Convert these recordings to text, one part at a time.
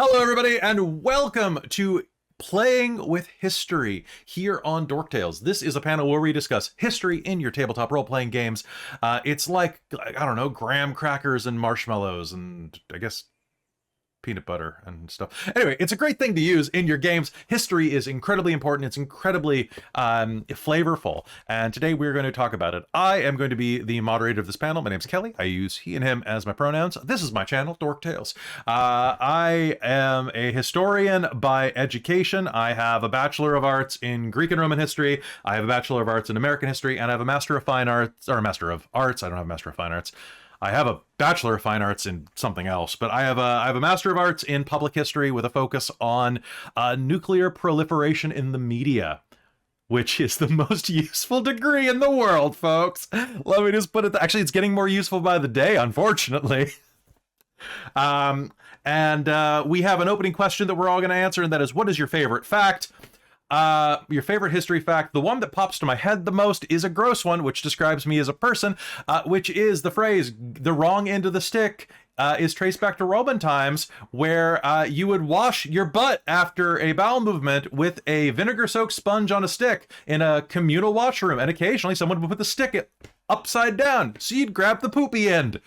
Hello, everybody, and welcome to Playing with History here on Dork Tales. This is a panel where we discuss history in your tabletop role-playing games. It's like, I don't know, graham crackers and marshmallows and, I guess, peanut butter and stuff. Anyway, it's a great thing to use in your games. History is incredibly important. It's incredibly flavorful. And today we're going to talk about it. I am going to be the moderator of this panel. My name's Kelly. I use he and him as my pronouns. This is my channel, Dork Tales. I am a historian by education. I have a Bachelor of Arts in Greek and Roman history. I have a Bachelor of Arts in American history, and I have a Master of Fine Arts, or a Master of Arts. I don't have a Master of Fine Arts. I have a Bachelor of Fine Arts in something else, but I have a Master of Arts in Public History with a focus on nuclear proliferation in the media, which is the most useful degree in the world, folks. Let me just put it. Actually, it's getting more useful by the day, unfortunately. We have an opening question that we're all going to answer, and that is, what is your favorite fact? Your favorite history fact. The one that pops to my head the most is a gross one, which describes me as a person, which is the phrase, the wrong end of the stick is traced back to Roman times, where you would wash your butt after a bowel movement with a vinegar-soaked sponge on a stick in a communal washroom, and occasionally someone would put the stick upside down, so you'd grab the poopy end.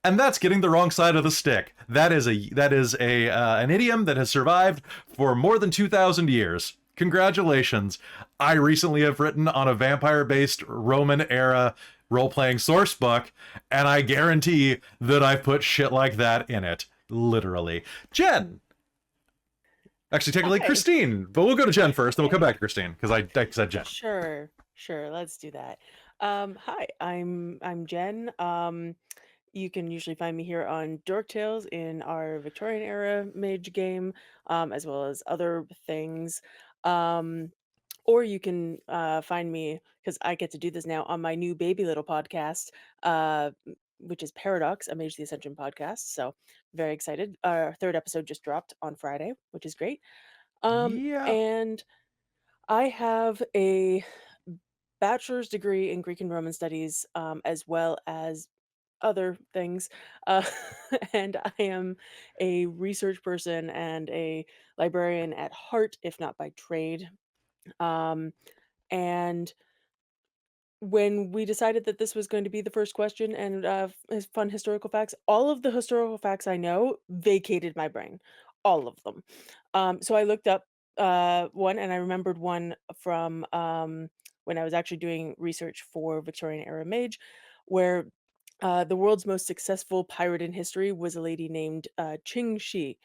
And that's getting the wrong side of the stick. That is an idiom that has survived for more than 2,000 years. Congratulations. I recently have written on a vampire-based Roman-era role-playing source book, and I guarantee that I've put shit like that in it. Literally. Jen! Actually, technically, Hi. Christine. But we'll go to Jen first, then we'll come back to Christine, because I said Jen. Sure, let's do that. Hi, I'm Jen. You can usually find me here on Dork Tales in our Victorian era mage game, as well as other things. Um, or you can find me, because I get to do this now, on my new baby little podcast, which is Paradox, a Mage the Ascension podcast. So very excited. Our third episode just dropped on Friday, which is great. Yeah. And I have a bachelor's degree in Greek and Roman studies, as well as other things. Uh, and I am a research person and a librarian at heart, if not by trade. Um, and when we decided that this was going to be the first question and fun historical facts, all of the historical facts I know vacated my brain, all of them. So I looked up one, and I remembered one from when I was actually doing research for Victorian era mage, where the world's most successful pirate in history was a lady named Qing Shi.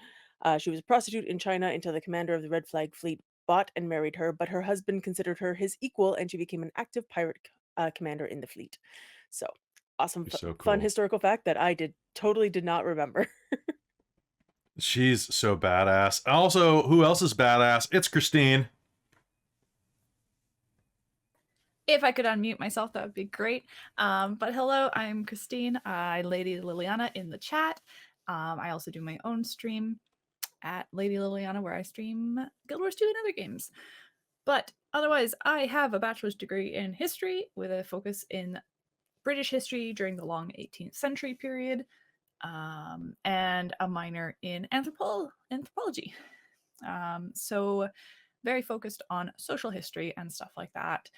She was a prostitute in China until the commander of the Red Flag Fleet bought and married her, but her husband considered her his equal, and she became an active pirate commander in the fleet. So awesome, You're so fun cool. historical fact that I totally did not remember. She's so badass. Also, who else is badass? It's Christine. If I could unmute myself, that would be great. But hello, I'm Christine. I Lady Liliana in the chat. I also do my own stream at Lady Liliana, where I stream Guild Wars 2 and other games. But otherwise, I have a bachelor's degree in history with a focus in British history during the long 18th century period, and a minor in anthropology. So very focused on social history and stuff like that.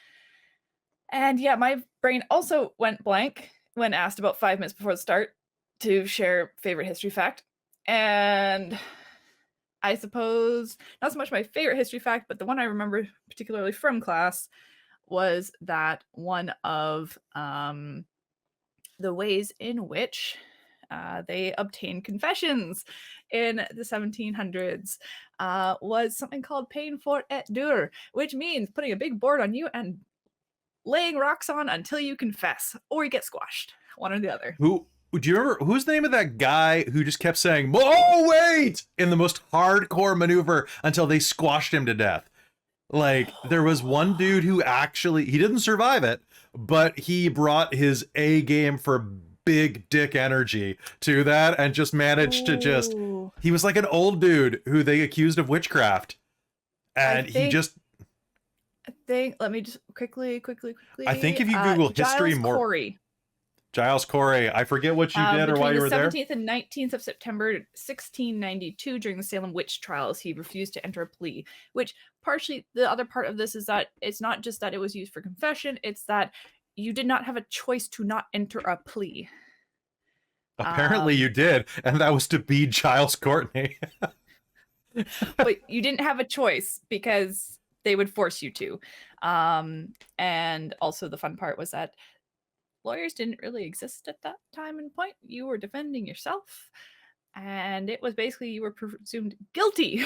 And yeah, my brain also went blank when asked about 5 minutes before the start to share favorite history fact. And I suppose not so much my favorite history fact, but the one I remember particularly from class was that one of the ways in which they obtained confessions in the 1700s was something called peine forte et dure, which means putting a big board on you and laying rocks on until you confess, or you get squashed. One or the other. Who do you remember? Who's the name of that guy who just kept saying, "Oh wait," in the most hardcore maneuver until they squashed him to death? Like, there was one dude who actually, he didn't survive it, but he brought his A game for big dick energy to that and just managed to just, Ooh. he was like an old dude who they accused of witchcraft. And he just, I think, let me just quickly. I think if you Google history Giles more, Corey. Giles Corey, I forget what you did or why Between you the were there. 17th and 19th of September 1692, during the Salem witch trials, he refused to enter a plea. Which partially, the other part of this is that it's not just that it was used for confession; it's that you did not have a choice to not enter a plea. Apparently you did, and that was to be Giles Courtney. But you didn't have a choice because they would force you to. And also the fun part was that lawyers didn't really exist at that time and point. You were defending yourself, and it was basically you were presumed guilty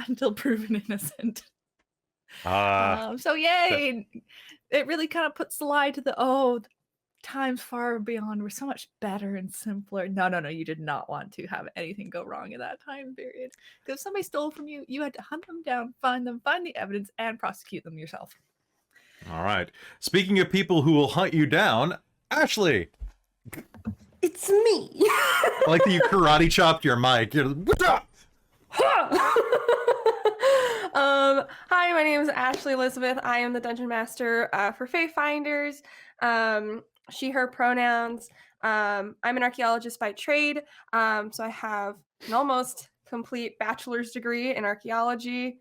until proven innocent. So yay! It really kind of puts the lie to the times far beyond were so much better and simpler. No, you did not want to have anything go wrong in that time period. Because if somebody stole from you, you had to hunt them down, find the evidence, and prosecute them yourself. All right. Speaking of people who will hunt you down, Ashley. It's me. I like that you karate chopped your mic. Hi, my name is Ashley Elizabeth. I am the Dungeon Master for Fae Finders. She, her pronouns. I'm an archaeologist by trade, so I have an almost complete bachelor's degree in archaeology.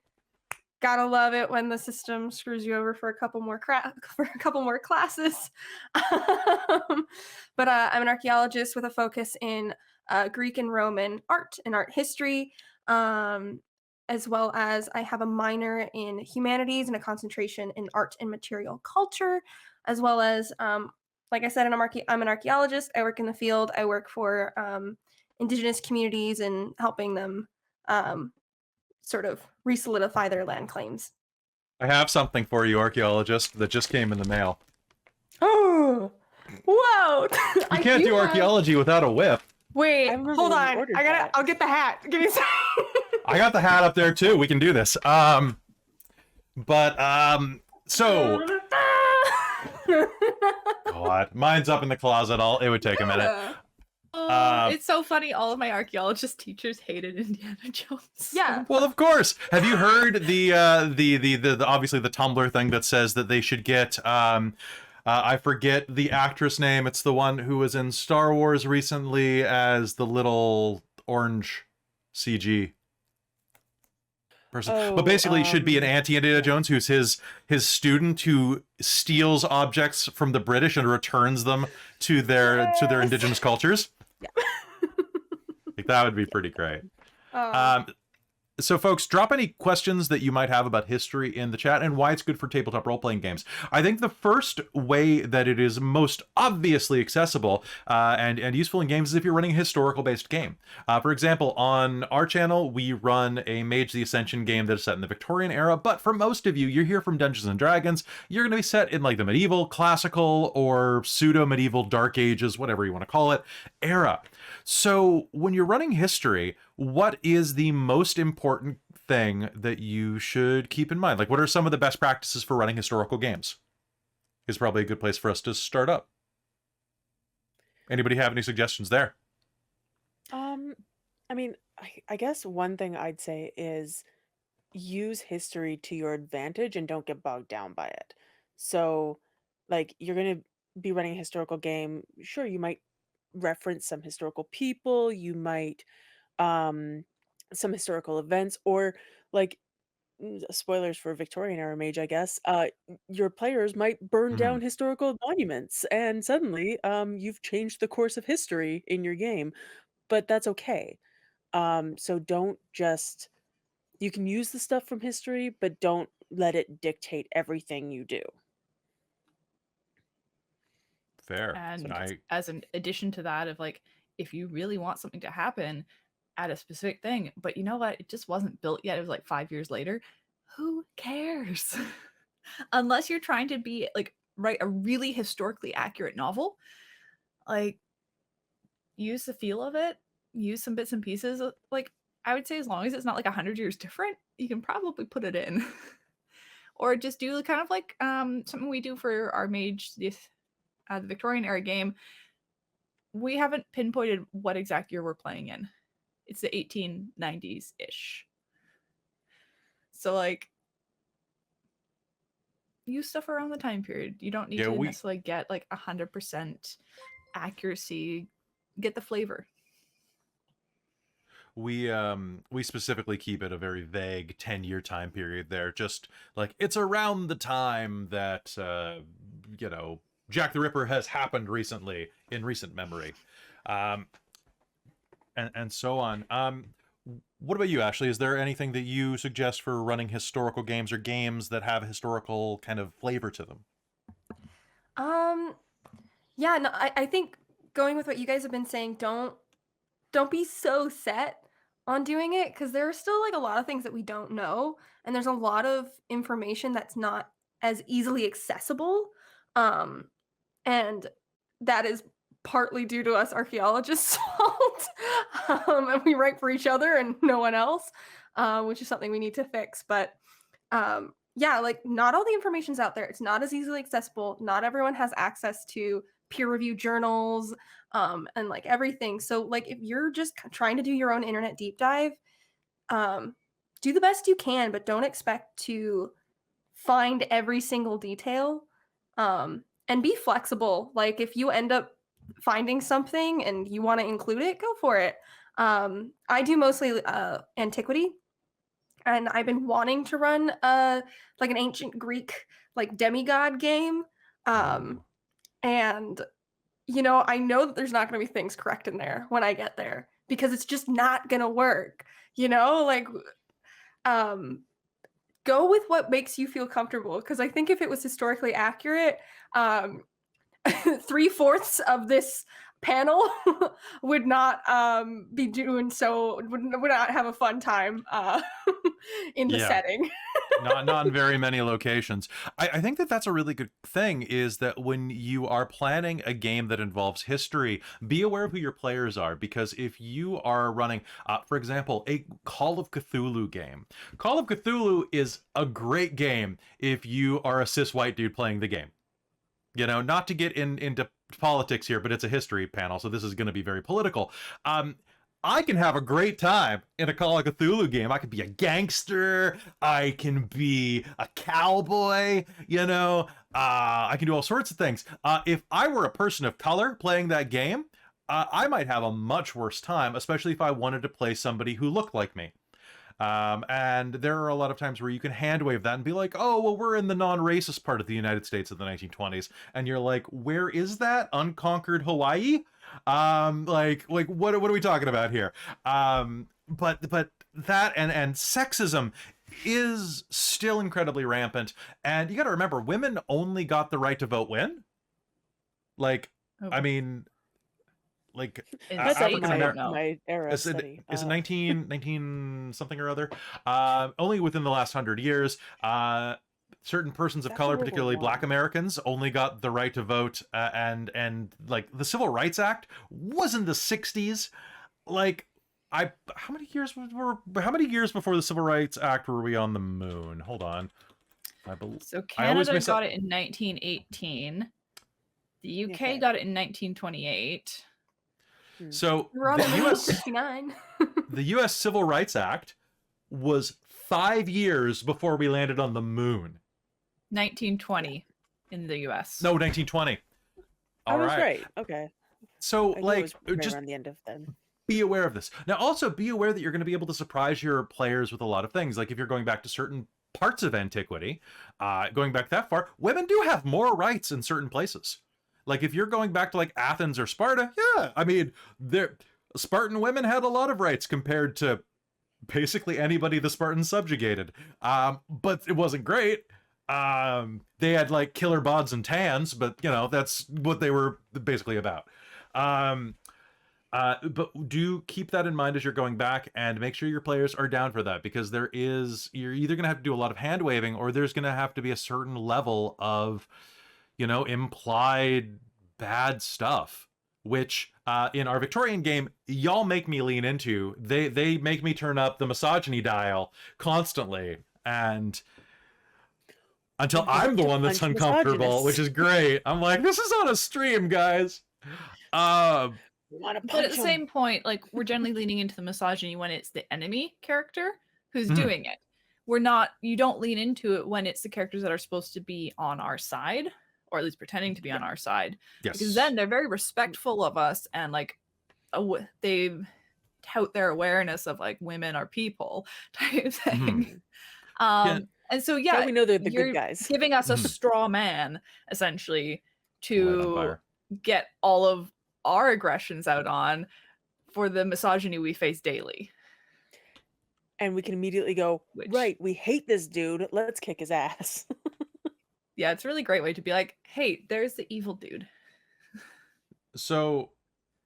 Gotta love it when the system screws you over for a couple more classes. But I'm an archaeologist with a focus in Greek and Roman art and art history, as well as I have a minor in humanities and a concentration in art and material culture, as well as, like I said, I'm an archaeologist. I work in the field. I work for indigenous communities and helping them sort of re-solidify their land claims. I have something for you, archaeologist, that just came in the mail. Oh, whoa! You can't do archaeology without a whip. Wait, hold on. I'll get the hat. Give me a second. I got the hat up there too. We can do this. So God, mine's up in the closet. It would take a minute. It's so funny. All of my archaeologist teachers hated Indiana Jones. Yeah. Well, of course. Have you heard the obviously the Tumblr thing that says that they should get I forget the actress name. It's the one who was in Star Wars recently as the little orange CG person. But basically it should be an anti-Indiana Jones who's his student who steals objects from the British and returns them to their indigenous cultures. Yeah. Like, that would be pretty great. So folks, drop any questions that you might have about history in the chat and why it's good for tabletop role-playing games. I think the first way that it is most obviously accessible and useful in games is if you're running a historical-based game. For example, on our channel, we run a Mage the Ascension game that is set in the Victorian era, but for most of you, you're here from Dungeons & Dragons, you're going to be set in like the medieval, classical, or pseudo-medieval, Dark Ages, whatever you want to call it, era. So when you're running history, what is the most important thing that you should keep in mind? Like, what are some of the best practices for running historical games? Is probably a good place for us to start up. Anybody have any suggestions there? I mean, I guess one thing I'd say is use history to your advantage and don't get bogged down by it. So, like, you're going to be running a historical game. Sure, you might reference some historical people, you might some historical events, or like spoilers for Victorian era Mage, I guess. Your players might burn down historical monuments, and suddenly you've changed the course of history in your game, but that's okay. So don't just you can use the stuff from history, but don't let it dictate everything you do. Fair. And as an addition to that, of like, if you really want something to happen at a specific thing, but you know what, it just wasn't built yet, it was like 5 years later, who cares? Unless you're trying to be like write a really historically accurate novel, like use the feel of it, use some bits and pieces. Like, I would say as long as it's not like 100 years different, you can probably put it in. Or just do kind of like something we do for our Mage, the Victorian era game. We haven't pinpointed what exact year we're playing in. It's the 1890s-ish. So like, use stuff around the time period. You don't need to necessarily get like 100% accuracy, get the flavor. We specifically keep it a very vague 10-year time period there, just like it's around the time that you know, Jack the Ripper has happened recently in recent memory. Um and so on. What about you, Ashley? Is there anything that you suggest for running historical games or games that have historical kind of flavor to them? Yeah, no, I think going with what you guys have been saying, don't be so set on doing it because there are still like a lot of things that we don't know, and there's a lot of information that's not as easily accessible. Um, and that is partly due to us archaeologists' fault. And we write for each other and no one else, which is something we need to fix. But yeah, like not all the information's out there. It's not as easily accessible. Not everyone has access to peer-reviewed journals and like everything. So like if you're just trying to do your own internet deep dive, do the best you can, but don't expect to find every single detail. And be flexible. Like if you end up finding something and you want to include it, go for it. I do mostly antiquity, and I've been wanting to run like an ancient Greek like demigod game. And you know, I know that there's not going to be things correct in there when I get there because it's just not going to work. You know, like go with what makes you feel comfortable because I think if it was historically accurate, 3/4 of this panel would not be doing so would not have a fun time in the Yeah. setting. Not in very many locations. I think that that's a really good thing, is that when you are planning a game that involves history, be aware of who your players are, because if you are running, for example, a Call of Cthulhu game, Call of Cthulhu is a great game if you are a cis white dude playing the game. You know, not to get into politics here, but it's a history panel, so this is going to be very political. I can have a great time in a Call of Cthulhu game. I could be a gangster. I can be a cowboy. You know, I can do all sorts of things. If I were a person of color playing that game, I might have a much worse time, especially if I wanted to play somebody who looked like me. And there are a lot of times where you can hand wave that and be like, oh, well, we're in the non-racist part of the United States of the 1920s. And you're like, where is that? Unconquered Hawaii? Like what are we talking about here? But that and sexism is still incredibly rampant. And you got to remember, women only got the right to vote when? Like, I mean, like That's African like American. my era is it, study. is it 19 something or other? Only within the last 100 years, certain persons of After color, World War particularly Black One. Americans, only got the right to vote. And like the Civil Rights Act was in the 60s. Like, how many years before the Civil Rights Act were we on the moon? Hold on. So I always Canada miss got it in 1918. The UK Okay. got it in 1928. So We're on the the moon in U.S. 69. the U.S. Civil Rights Act was 5 years before we landed on the moon. 1920 in the US. No, 1920. I All was right. right. Okay. So, I knew it like, was right just around the end of then. be aware of this. Now, also be aware that you're going to be able to surprise your players with a lot of things. Like, if you're going back to certain parts of antiquity, going back that far, women do have more rights in certain places. Like, if you're going back to, like, Athens or Sparta, yeah, I mean, Spartan women had a lot of rights compared to basically anybody the Spartans subjugated. But it wasn't great. They had, like, killer bods and tans, but, you know, that's what they were basically about. But do keep that in mind as you're going back, and make sure your players are down for that, because you're either going to have to do a lot of hand waving, or there's going to have to be a certain level of, you know, implied bad stuff, which in our Victorian game, y'all make me lean into. They make me turn up the misogyny dial constantly, and until I'm the one that's Punch uncomfortable, which misogynists. is great. I'm like, this is on a stream, guys. Wanna But at punch the 'em. same point, like, we're generally leaning into the misogyny when it's the enemy character who's doing it. You don't lean into it when it's the characters that are supposed to be on our side or at least pretending to be on our side. Yes. Because then they're very respectful of us, and like they tout their awareness of like women are people type thing. Yeah. And so Now we know they're the you're good guys. giving us a Mhm. straw man essentially Light on to fire. get all of our aggressions out on for the misogyny we face daily. And we can immediately go, Which- right, we hate this dude. Let's kick his ass. Yeah, it's a really great way to be like, hey, there's the evil dude. So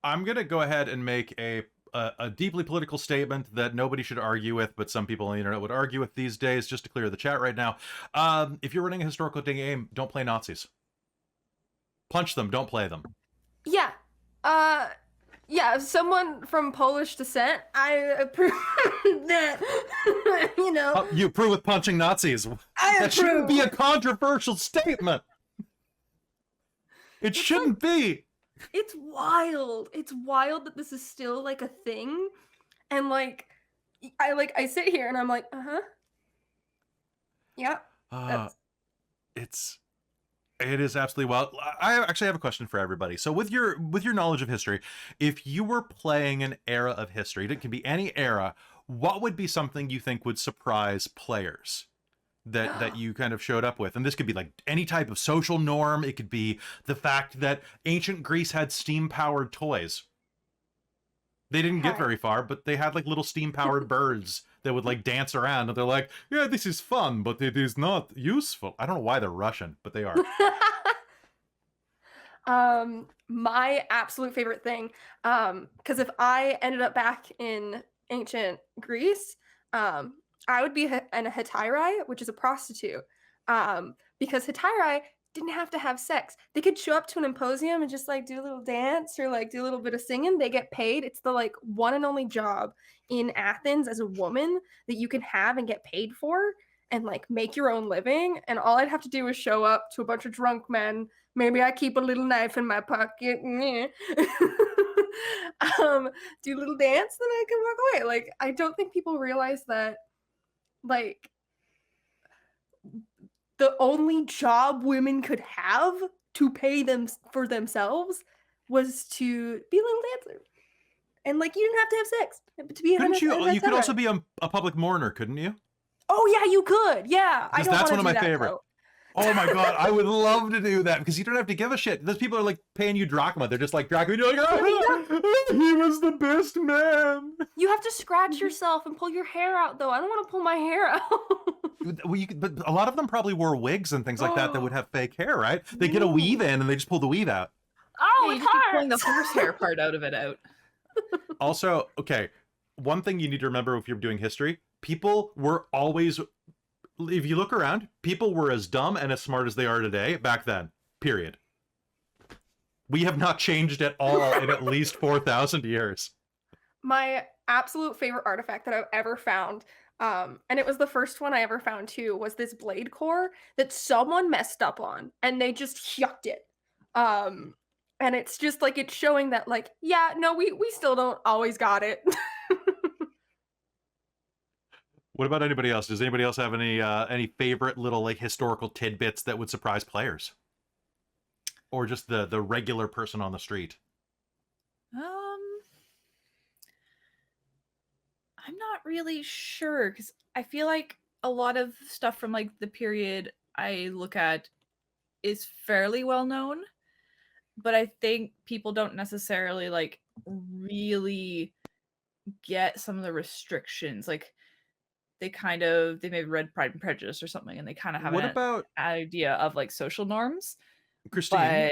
I'm going to go ahead and make a deeply political statement that nobody should argue with, but some people on the internet would argue with these days, just to clear the chat right now. If you're running a historical game, don't play Nazis. Punch them, don't play them. Yeah. Yeah, someone from Polish descent, I approve that. You know, You approve with punching Nazis. I That shouldn't be a approve. controversial statement. It shouldn't be. It's wild. It's wild that this is still like a thing. And like I sit here and I'm like, uh-huh. Yeah. Uh, That's it is absolutely wild. I actually have a question for everybody. So with your knowledge of history, if you were playing an era of history, it can be any era, what would be something you think would surprise players that you kind of showed up with? And this could be like any type of social norm. It could be the fact that ancient Greece had steam-powered toys. They didn't get Hi. very far, but they had like little steam-powered birds that would like dance around, and they're like, yeah, this is fun, but it is not useful. I don't know why they're Russian, but they are. My absolute favorite thing, because if I ended up back in ancient Greece, I would be in a hetaira, which is a prostitute, because hetaira didn't have to have sex. They could show up to an symposium and just like do a little dance or like do a little bit of singing. They get paid. It's the like one and only job in Athens as a woman that you can have and get paid for and like make your own living. And all I'd have to do is show up to a bunch of drunk men. Maybe I keep a little knife in my pocket. Do a little dance, then I can walk away. Like, I don't think people realize that, like, the only job women could have to pay them for themselves was to be a little dancer. And, like, you didn't have to have sex to be Couldn't you? You could hetaira. also be a public mourner, couldn't you? Oh, yeah, you could. Yeah. I Because don't that's wanna one of do my that, favorite. though. Oh my god, I would love to do that because you don't have to give a shit. Those people are like paying you drachma. They're just like drachma. You're like, oh, he was the best man. You have to scratch yourself and pull your hair out, though. I don't want to pull my hair out. Well, but a lot of them probably wore wigs and things like that would have fake hair, right? They get a weave in and they just pull the weave out. Oh, Yeah, it you just keep pulling the hurts. horsehair part out of it out. Also, okay, one thing you need to remember if you're doing history, people were always, if you look around, people were as dumb and as smart as they are today back then, period. We have not changed at all in at least 4,000 years. My absolute favorite artifact that I've ever found, and it was the first one I ever found too, was this blade core that someone messed up on and they just yucked it. And it's just like it's showing that like, yeah, no, we still don't always got it. What about anybody else? Does anybody else have any favorite little like historical tidbits that would surprise players? Or just the regular person on the street? I'm not really sure because I feel like a lot of stuff from like the period I look at is fairly well known, but I think people don't necessarily like really get some of the restrictions. Like they may have read Pride and Prejudice or something, and they kind of have What an about idea of like social norms. Christine?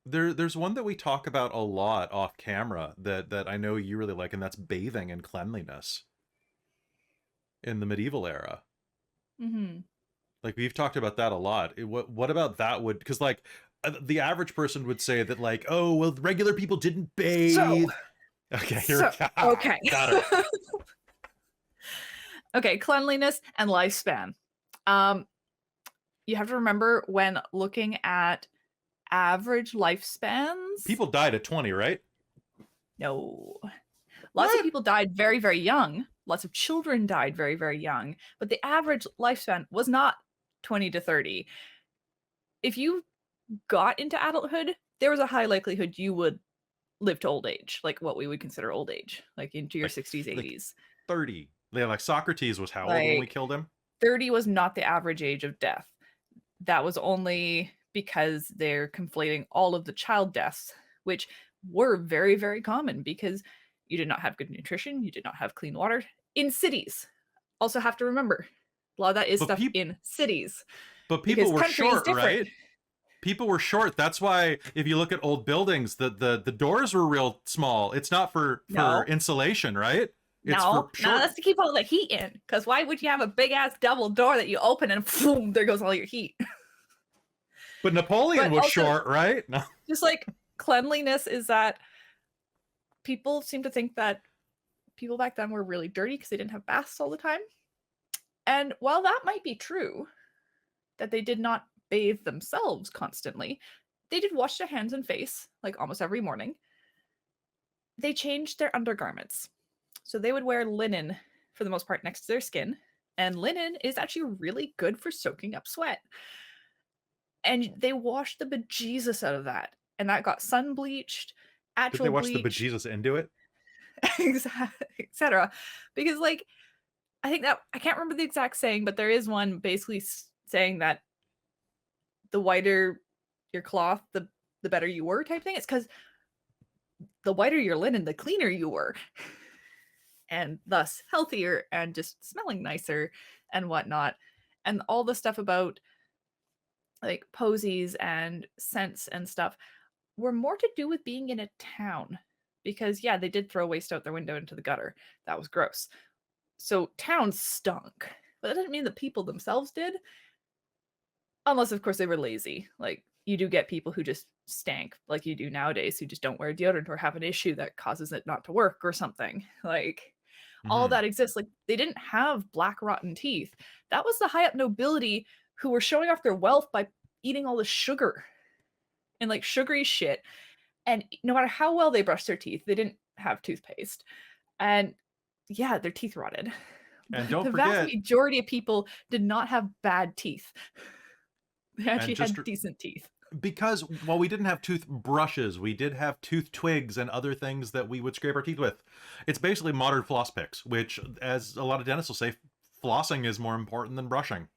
But There's one that we talk about a lot off camera that I know you really like, and that's bathing and cleanliness in the medieval era. Like we've talked about that a lot. What about that would, because like the average person would say that like, oh well, regular people didn't bathe. So- Okay, here we go. okay. Got her. Okay, cleanliness and lifespan. You have to remember when looking at average lifespans. People died at 20, right? No. Lots of people died very, very young. Lots of children died very, very young. But the average lifespan was not 20 to 30. If you got into adulthood, there was a high likelihood you would live to old age, like what we would consider old age, like into your Like 60s, like 80s. 30. Yeah, like Socrates was how old when we Like killed him? 30 was not the average age of death. That was only because they're conflating all of the child deaths, which were very, very common because you did not have good nutrition, you did not have clean water in cities. Also, have to remember, a lot of that is But stuff people in cities but because people were country is short, different. right? People were short. That's why if you look at old buildings, the doors were real small. It's not for No, insulation, right? It's for no, short. that's to keep all the heat in. Because why would you have a big ass double door that you open and boom, there goes all your heat? But Napoleon But was also, short, right? No. just like cleanliness is that people seem to think that people back then were really dirty because they didn't have baths all the time. And while that might be true, that they did not bathe themselves constantly, they did wash their hands and face like almost every morning. They changed their undergarments. So they would wear linen for the most part next to their skin. And linen is actually really good for soaking up sweat. And they washed the bejesus out of that. And that got sun bleached, Did they actual watch the bleach, bejesus into it? etc. Because, like, I think that I can't remember the exact saying, but there is one basically saying that the whiter your cloth, the better you were, type thing. It's because the whiter your linen, the cleaner you were, and thus healthier and just smelling nicer and whatnot. And all the stuff about like posies and scents and stuff were more to do with being in a town. Because yeah, they did throw waste out their window into the gutter. That was gross. So towns stunk. But that didn't mean the people themselves did. Unless, of course, they were lazy. Like, you do get people who just stank, like you do nowadays, who just don't wear deodorant or have an issue that causes it not to work or something. Like, all Hmm. that exists. Like, they didn't have black, rotten teeth. That was the high up nobility who were showing off their wealth by eating all the sugar and like sugary shit. And no matter how well they brushed their teeth, they didn't have toothpaste. And yeah, their teeth rotted. And But don't the vast forget, majority of people did not have bad teeth. They and actually just had decent teeth. because while we didn't have toothbrushes, we did have tooth twigs and other things that we would scrape our teeth with. It's basically modern floss picks, which, as a lot of dentists will say, flossing is more important than brushing.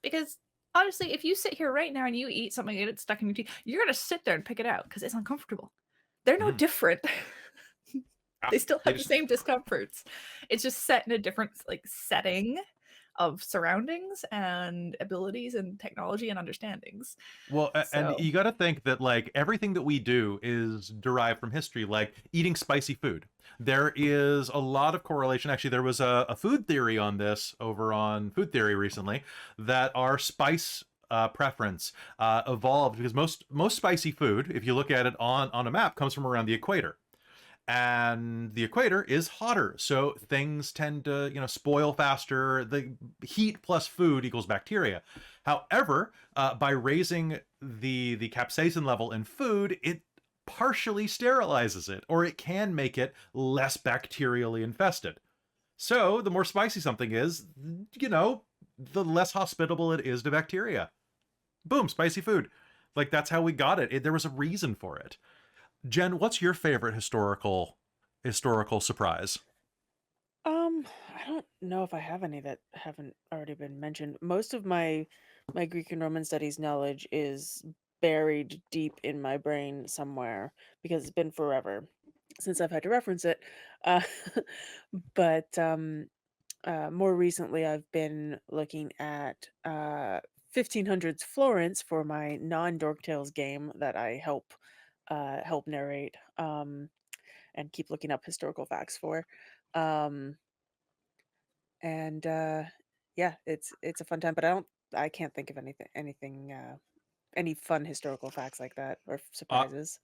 Because honestly, if you sit here right now and you eat something and it's stuck in your teeth, you're gonna sit there and pick it out because it's uncomfortable. They're no Mhm. different. Ah, They still they have the just same discomforts. It's just set in a different like setting of surroundings and abilities and technology and understandings. Well, and So you got to think that like everything that we do is derived from history, like eating spicy food. There is a lot of correlation. Actually, there was a food theory on this over on Food Theory recently that our spice preference evolved because most spicy food, if you look at it on a map, comes from around the equator, and the equator is hotter, so things tend to spoil faster. The heat plus food equals bacteria. However, by raising the capsaicin level in food, it partially sterilizes it, or it can make it less bacterially infested. So the more spicy something is, the less hospitable it is to bacteria. Boom, spicy food. Like, that's how we got it. There was a reason for it. Jen, what's your favorite historical surprise? I don't know if I have any that haven't already been mentioned. Most of my Greek and Roman studies knowledge is buried deep in my brain somewhere because it's been forever since I've had to reference it. Uh, but more recently, I've been looking at 1500s Florence for my non-Dork Tales game that I help narrate and keep looking up historical facts for. Um, and yeah, it's a fun time, but I can't think of anything any fun historical facts like that or Uh, surprises.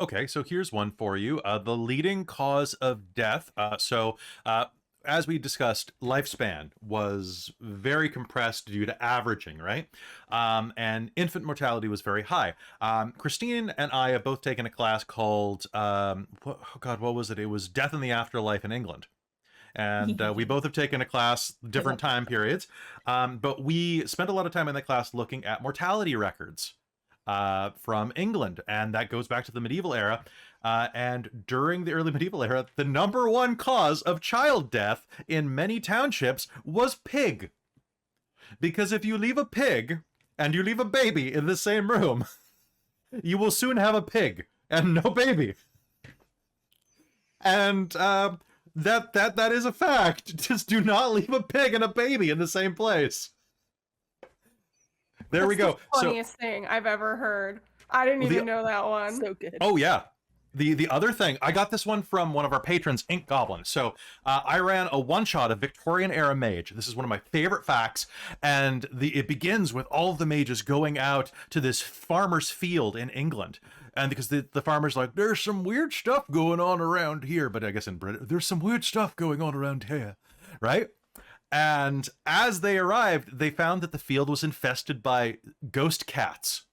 okay, so here's one for you. The leading cause of death. Uh, as we discussed, lifespan was very compressed due to averaging, right? And infant mortality was very high. Christine and I have both taken a class called, oh God, what was it? It was Death in the Afterlife in England. And we both have taken a class I different love that time stuff. periods, but we spent a lot of time in that class looking at mortality records. from England, and that goes back to the medieval era. And during the early medieval era, the number one cause of child death in many townships was pig. Because if you leave a pig and you leave a baby in the same room, you will soon have a pig and no baby. And that is a fact. Just do not leave a pig and a baby in the same place. There we go. The funniest thing I've ever heard. I didn't even know that one. So good. Oh yeah. The other thing, I got this one from one of our patrons, Ink Goblin. So I ran a one-shot of Victorian era mage. This is one of my favorite facts, and it begins with all of the mages going out to this farmer's field in England. And because the farmer's like, there's some weird stuff going on around here, but I guess in Britain, there's some weird stuff going on around here, right? And as they arrived, they found that the field was infested by ghost cats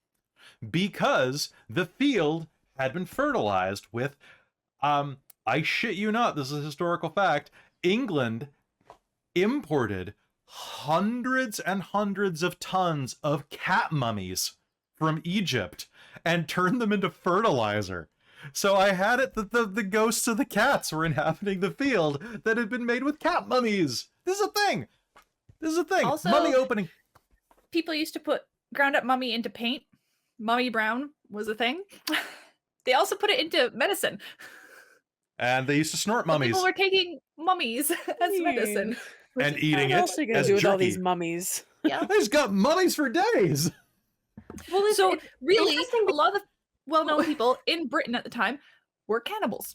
because the field had been fertilized with, I shit you not, this is a historical fact, England imported hundreds and hundreds of tons of cat mummies from Egypt and turned them into fertilizer. So I had it that the ghosts of the cats were inhabiting the field that had been made with cat mummies. This is a thing. This is a thing. Also, Mummy opening. People used to put ground up mummy into paint. Mummy brown was a thing. They also put it into medicine. And they used to snort So mummies. people were taking mummies as medicine. And eating What it else are you gonna as do with all jerky. these mummies? Yeah. They just got mummies for days. Well, So really, interesting a lot of the well-known people in Britain at the time were cannibals.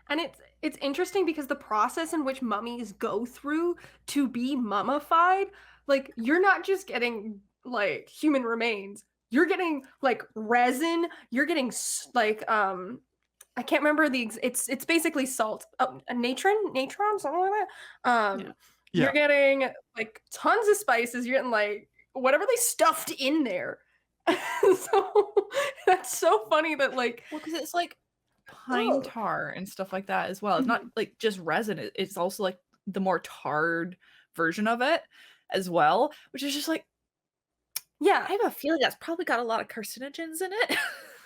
and it's interesting because the process in which mummies go through to be mummified, like you're not just getting like human remains, you're getting like resin, you're getting like I can't remember it's basically salt, a natron, something like that. Yeah. You're getting like tons of spices, you're getting like whatever they stuffed in there. So that's so funny that like Well, because it's like pine tar and stuff like that as well. It's not like just resin. It's also like the more tarred version of it as well, which is just like, yeah, I have a feeling that's probably got a lot of carcinogens in it. yeah,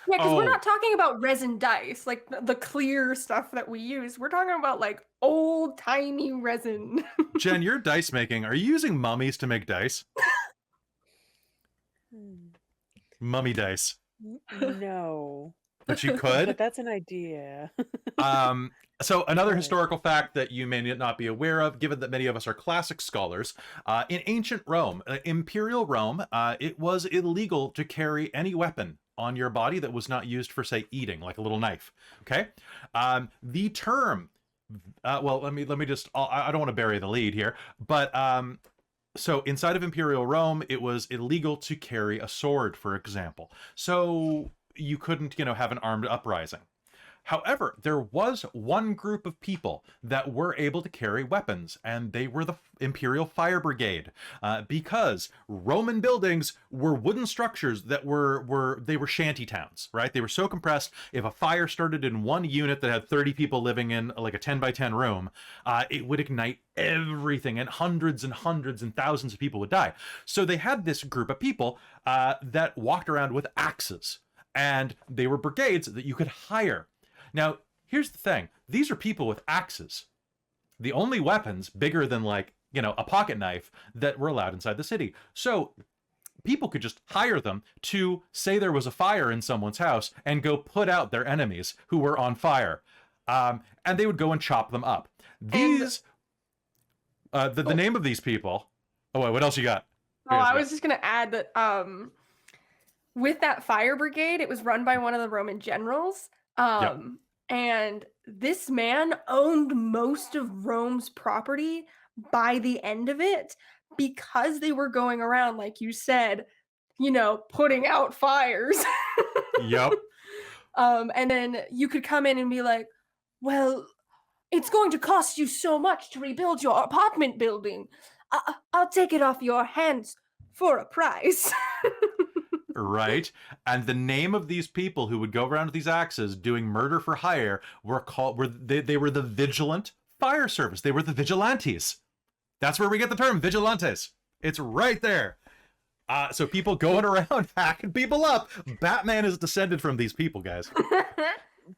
because we're Oh. not talking about resin dice, like the clear stuff that we use. We're talking about like old timey resin. Jen, you're dice making. Are you using mummies to make dice? Mummy dice. No. But you But could. that's an idea. So another Right. historical fact that you may not be aware of, given that many of us are classic scholars, in ancient Rome, Imperial Rome, it was illegal to carry any weapon on your body that was not used for, say, eating, like a little knife. Okay. The term, well, let me just, I don't want to bury the lead here, but so inside of Imperial Rome, it was illegal to carry a sword, for example. So you couldn't, have an armed uprising. However, there was one group of people that were able to carry weapons, and they were the Imperial Fire Brigade, because Roman buildings were wooden structures that were shanty towns, right? They were so compressed, if a fire started in one unit that had 30 people living in like a 10 by 10 room, it would ignite everything, and hundreds and thousands of people would die. So they had this group of people that walked around with axes, and they were brigades that you could hire. Now, here's the thing. These are people with axes. The only weapons bigger than like, a pocket knife that were allowed inside the city. So people could just hire them to say there was a fire in someone's house and go put out their enemies who were on fire. And they would go and chop them up. These, the name of these people. Oh, wait, what else you got? Oh, I was just going to add that with that fire brigade, it was run by one of the Roman generals. And this man owned most of Rome's property by the end of it because they were going around, like you said, putting out fires. Yep. And then you could come in and be like, well, it's going to cost you so much to rebuild your apartment building. I'll take it off your hands for a price. Right. And the name of these people who would go around with these axes doing murder for hire they were the vigilant fire service. They were the vigilantes. That's where we get the term vigilantes. It's right there. So people going around hacking people up. Batman is descended from these people, guys.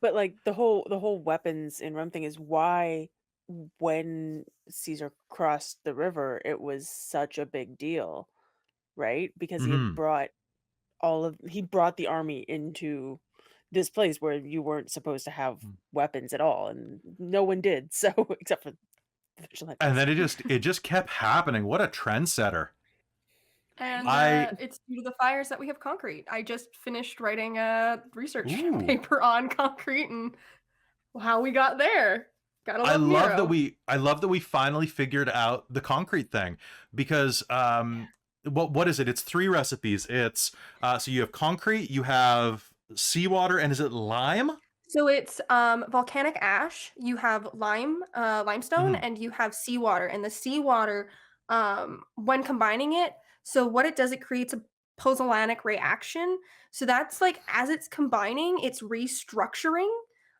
But like the whole weapons in Rome thing is why when Caesar crossed the river, it was such a big deal, right? Because he had Mhm. brought he brought the army into this place where you weren't supposed to have weapons at all, and no one did. So except for the And vigilantes. then it just kept happening. What a trendsetter. And I it's due to the fires that we have concrete. I just finished writing a research Ooh. paper on concrete and how we got there. Gotta love I love that we finally figured out the concrete thing, because what is it? It's 3 recipes. It's so you have concrete, you have seawater, and is it lime? So it's volcanic ash, you have limestone, Mhm. and you have seawater. And the seawater, when combining it, so what it does, it creates a pozzolanic reaction. So that's like as it's combining, it's restructuring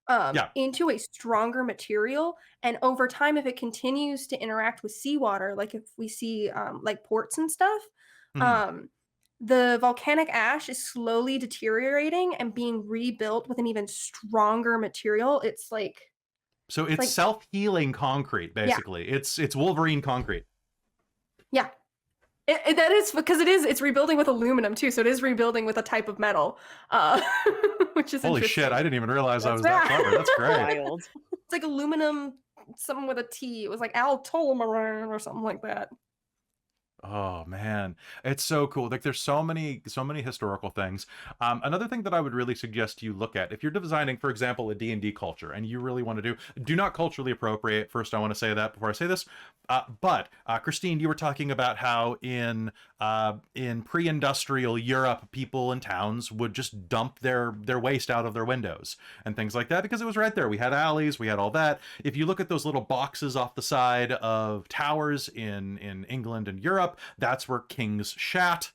Yeah. into a stronger material. And over time, if it continues to interact with seawater, like if we see like ports and stuff, Mhm. the volcanic ash is slowly deteriorating and being rebuilt with an even stronger material. It's like So it's like self-healing concrete, yeah, basically. It's Wolverine concrete. yeah. That is because it's rebuilding with aluminum too, so it is rebuilding with a type of metal, which is Holy shit, interesting. I didn't even realize I That's was that clever. That's great. wild. It's like aluminum, something with a T. It was like altoleran or something like that. Oh man, it's so cool. Like there's so many historical things. Another thing that I would really suggest you look at if you're designing, for example, a D&D culture, and you really want to do not culturally appropriate. First, I want to say that before I say this. But Christine, you were talking about how in pre-industrial Europe, people in towns would just dump their waste out of their windows and things like that because it was right there. We had alleys, we had all that. If you look at those little boxes off the side of towers in England and Europe, that's where kings shat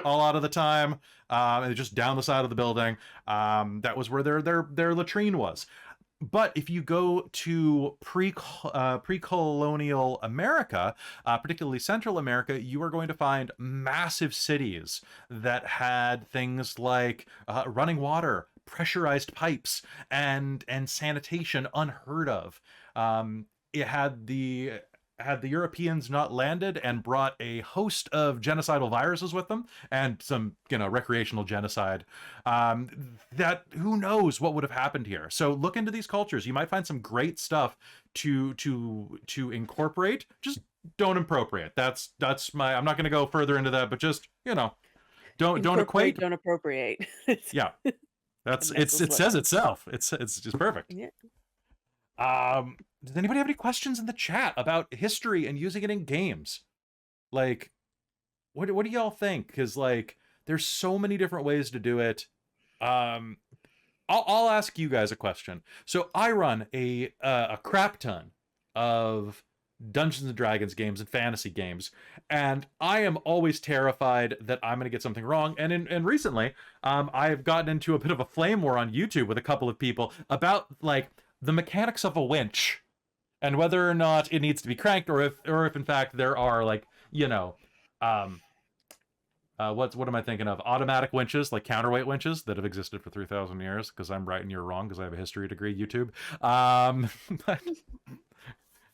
a lot of the time, and just down the side of the building. That was where their latrine was. But if you go to pre-colonial America, particularly Central America, you are going to find massive cities that had things like running water, pressurized pipes, and sanitation unheard of. It had the Europeans not landed and brought a host of genocidal viruses with them and some, recreational genocide, that who knows what would have happened here. So look into these cultures. You might find some great stuff to incorporate. Just don't appropriate. That's my, I'm not going to go further into that, but just, don't equate. Don't appropriate. Yeah. It says itself. It's just perfect. Yeah. Does anybody have any questions in the chat about history and using it in games? Like, what do y'all think? Because like, there's so many different ways to do it. I'll ask you guys a question. So I run a crap ton of Dungeons and Dragons games and fantasy games, and I am always terrified that I'm going to get something wrong. And recently, I've gotten into a bit of a flame war on YouTube with a couple of people about like the mechanics of a winch and whether or not it needs to be cranked, or if in fact there are like, what am I thinking of? Automatic winches, like counterweight winches that have existed for 3,000 years. Because I'm right and you're wrong, because I have a history degree. YouTube. But,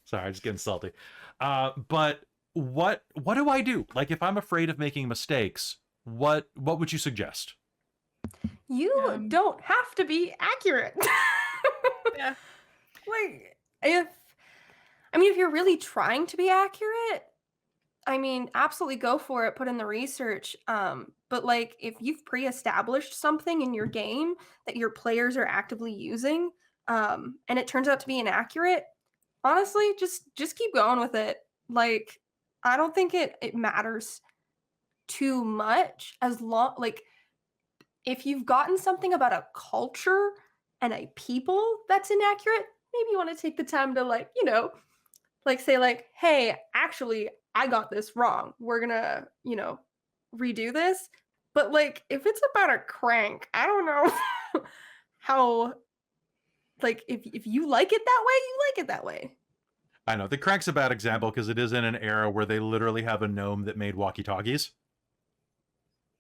sorry, I'm just getting salty. But what do I do? Like, if I'm afraid of making mistakes, what would you suggest? You don't have to be accurate. Yeah. Like if you're really trying to be accurate, absolutely go for it, put in the research. But like if you've pre-established something in your game that your players are actively using, and it turns out to be inaccurate, honestly, just keep going with it. Like, I don't think it matters too much as long like if you've gotten something about a culture and a people that's inaccurate, maybe you want to take the time to say like, hey, actually, I got this wrong. We're gonna, redo this. But like, if it's about a crank, I don't know how. Like, if you like it that way, you like it that way. I know the crank's a bad example because it is in an era where they literally have a gnome that made walkie-talkies.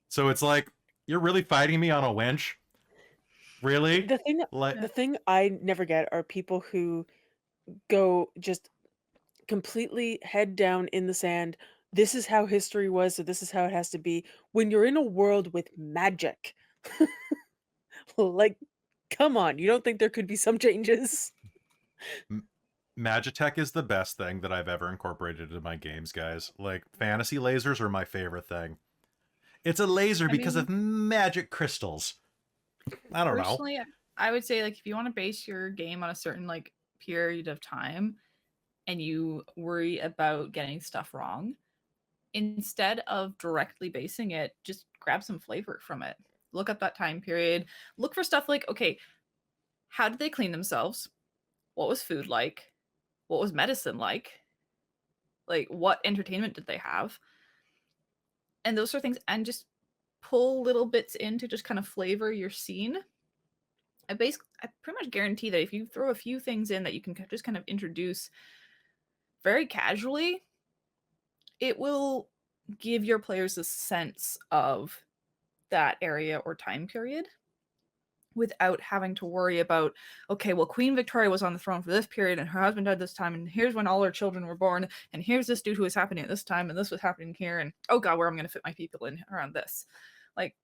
So it's like, you're really fighting me on a winch? Really? The thing Like, the thing I never get are people who go just completely head down in the sand. This is how history was, so this is how it has to be. When you're in a world with magic, like, come on, you don't think there could be some changes? Magitech is the best thing that I've ever incorporated into my games, guys. Like, fantasy lasers are my favorite thing. It's a laser I because of mean, magic crystals. I don't know. personally, I would say like if you want to base your game on a certain like period of time and you worry about getting stuff wrong, instead of directly basing it, just grab some flavor from it. Look up that time period. Look for stuff like, okay, how did they clean themselves? What was food like? What was medicine like? Like, what entertainment did they have? And those sort of things. And just pull little bits in to just kind of flavor your scene. I pretty much guarantee that if you throw a few things in that you can just kind of introduce very casually, it will give your players a sense of that area or time period without having to worry about, okay, well, Queen Victoria was on the throne for this period and her husband died this time, and here's when all her children were born, and here's this dude who was happening at this time, and this was happening here, and oh god, where I'm going to fit my people in around this. Like,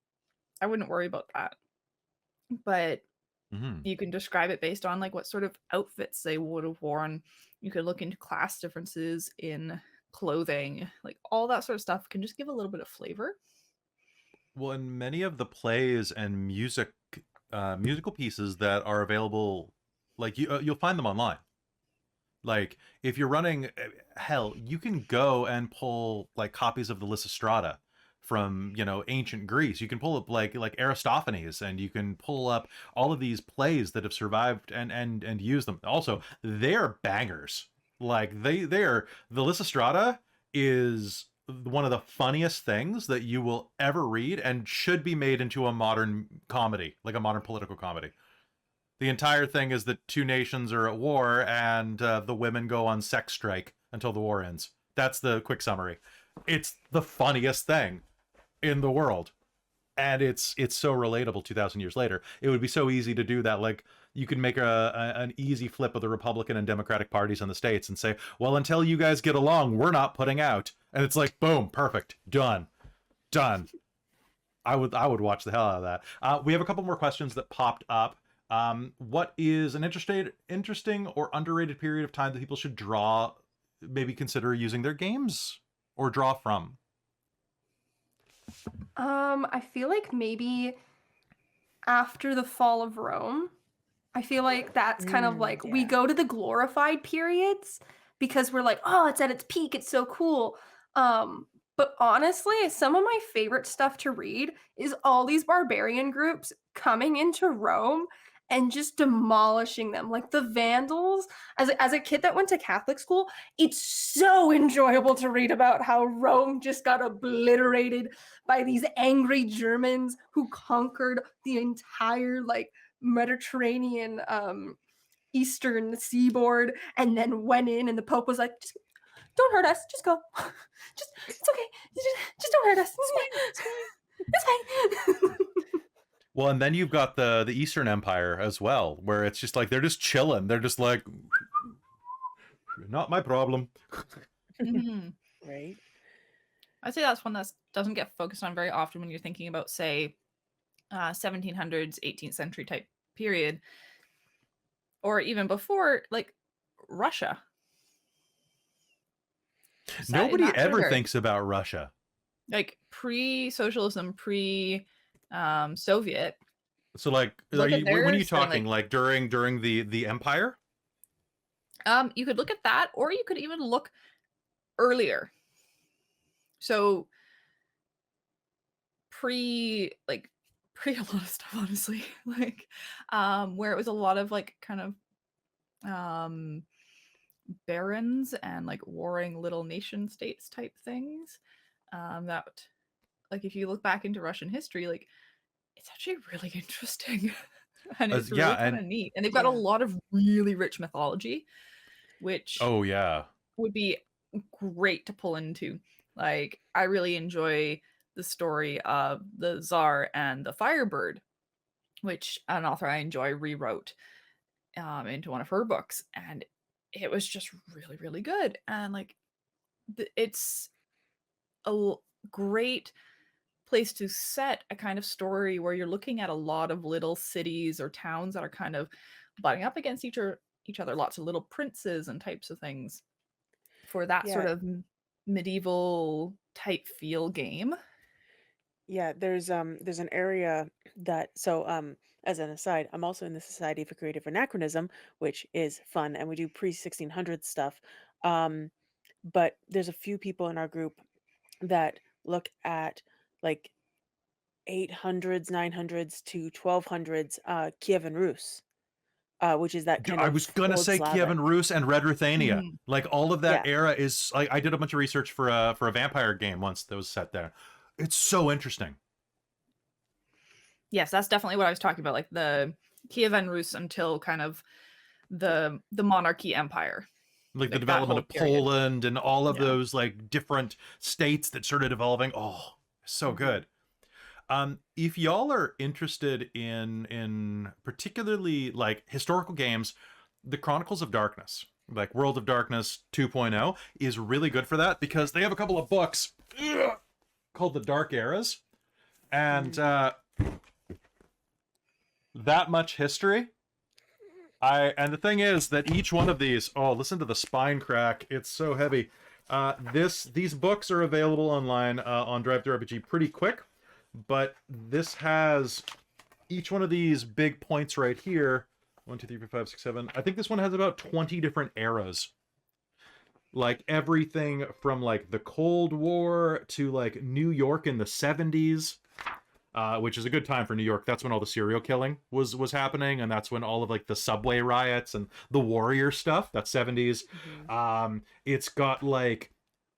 I wouldn't worry about that. But you can describe it based on like what sort of outfits they would have worn. You could look into class differences in clothing, like all that sort of stuff can just give a little bit of flavor. Well, in many of the plays and musical pieces that are available, like you'll find them online. Like, if you're running, hell, you can go and pull like copies of the Lysistrata from, ancient Greece. You can pull up like Aristophanes, and you can pull up all of these plays that have survived and use them. Also, they're bangers. Like, they're the Lysistrata is one of the funniest things that you will ever read, and should be made into a modern comedy, like a modern political comedy. The entire thing is that two nations are at war, and the women go on sex strike until the war ends. That's the quick summary. It's the funniest thing in the world, and it's so relatable 2,000 years later. It would be so easy to do that. Like, you can make an easy flip of the Republican and Democratic parties in the States and say, well, until you guys get along, we're not putting out. And it's like, boom, perfect, done. I would watch the hell out of that. We have a couple more questions that popped up. What is an interesting or underrated period of time that people should maybe consider using their games or draw from? I feel like maybe after the fall of Rome. I feel like that's kind of like we Yeah. go to the glorified periods because we're like, oh, it's at its peak, it's so cool. But honestly, some of my favorite stuff to read is all these barbarian groups coming into Rome and just demolishing them. Like the Vandals, as a kid that went to Catholic school, it's so enjoyable to read about how Rome just got obliterated by these angry Germans who conquered the entire like Mediterranean eastern seaboard and then went in, and the Pope was like, just don't hurt us, just go. Just it's okay. Just don't hurt us. It's fine. Well, and then you've got the Eastern Empire as well, where it's just like they're just chilling. They're just like, not my problem. Mhm. Right? I'd say that's one that doesn't get focused on very often when you're thinking about, say, 1700s, 18th century type period, or even before, like Russia. Sat in Nobody that ever period. thinks about Russia. Like pre-socialism, pre-Soviet. So, like, Look at when their are you setting, talking? Like during the Empire? You could look at that, or you could even look earlier. So pre a lot of stuff, honestly. Like where it was a lot of like kind of barons and like warring little nation states type things. That, like, if you look back into Russian history, like it's actually really interesting. And it's Yeah, really kind of and neat. And they've got a lot of really rich mythology, which oh yeah, would be great to pull into. Like, I really enjoy the story of the Tsar and the Firebird, which an author I enjoy rewrote into one of her books, and it was just really, really good. And like, it's a great place to set a kind of story where you're looking at a lot of little cities or towns that are kind of butting up against each other, lots of little princes and types of things for that sort Yeah. of medieval type feel game. Yeah, there's an area that as an aside, I'm also in the Society for Creative Anachronism, which is fun, and we do pre-1600 stuff. Um, but there's a few people in our group that look at like 800s, 900s to 1200s Kievan Rus, which is that kind I was of gonna old say Slavic. Kievan Rus and Red Ruthenia. Mm. Like all of that Yeah. era is like I did a bunch of research for a vampire game once that was set there. It's so interesting. Yes, that's definitely what I was talking about, like the Kievan Rus until kind of the monarchy empire. Like the Like that development whole of period. Poland and all of Yeah. those like different states that started evolving. Oh, so Mhm. good. If y'all are interested in particularly like historical games, the Chronicles of Darkness, like World of Darkness 2.0, is really good for that because they have a couple of books called the Dark Eras, and that much history. And the thing is that each one of these, oh, listen to the spine crack. It's so heavy. These books are available online on Drive Thru RPG pretty quick, but this has each one of these big points right here. 1, 2, 3, 4, 5, 6, 7. I think this one has about 20 different eras. Like everything from like the Cold War to like New York in the 70s. Which is a good time for New York. That's when all the serial killing was happening, and that's when all of like the subway riots and the warrior stuff. That's 70s. It's got like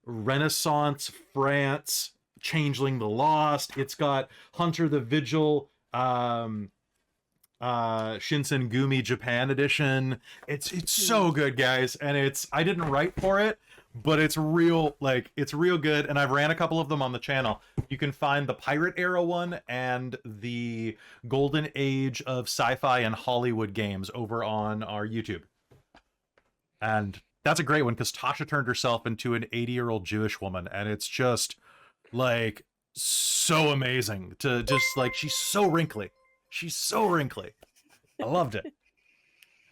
Renaissance France, Changeling the Lost. It's got Hunter the Vigil, Shinsengumi Japan edition. It's so good, guys, and I didn't write for it, but it's real good, and I've ran a couple of them on the channel. You can find the pirate era one and the golden age of sci-fi and Hollywood games over on our YouTube. And that's a great one because Tasha turned herself into an 80-year-old Jewish woman, and it's just like so amazing to just like she's so wrinkly. She's so wrinkly. I loved it.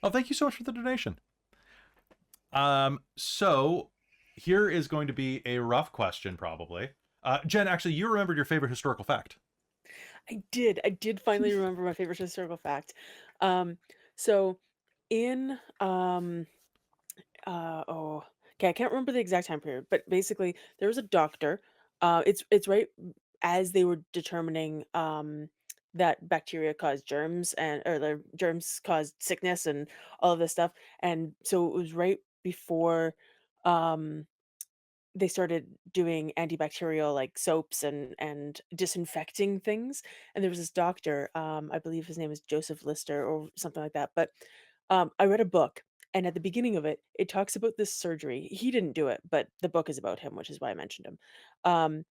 Oh, thank you so much for the donation. So here is going to be a rough question, probably. Jen, actually, you remembered your favorite historical fact. I did finally remember my favorite historical fact. So in okay, I can't remember the exact time period, but basically there was a doctor. It's right as they were determining that bacteria caused germs or the germs caused sickness and all of this stuff. And so it was right before um they started doing antibacterial like soaps and disinfecting things. And there was this doctor, I believe his name is Joseph Lister or something like that. But I read a book, and at the beginning of it, it talks about this surgery. He didn't do it, but the book is about him, which is why I mentioned him. Um,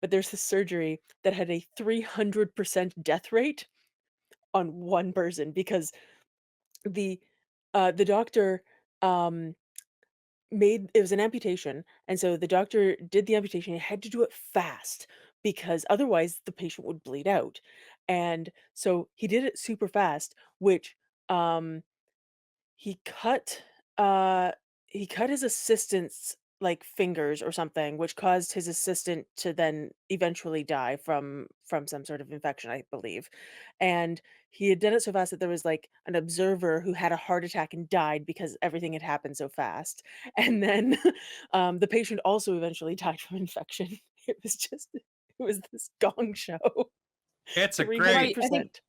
but there's this surgery that had a 300% death rate on one person because the the doctor um made it was an amputation, and so the doctor did the amputation. He had to do it fast because otherwise the patient would bleed out. And so he did it super fast, which um he cut uh he cut his assistant's like fingers or something, which caused his assistant to then eventually die from some sort of infection, I believe. And he had done it so fast that there was like an observer who had a heart attack and died because everything had happened so fast. And then the patient also eventually died from infection. It was this gong show. It's a Right. great. I think 300%.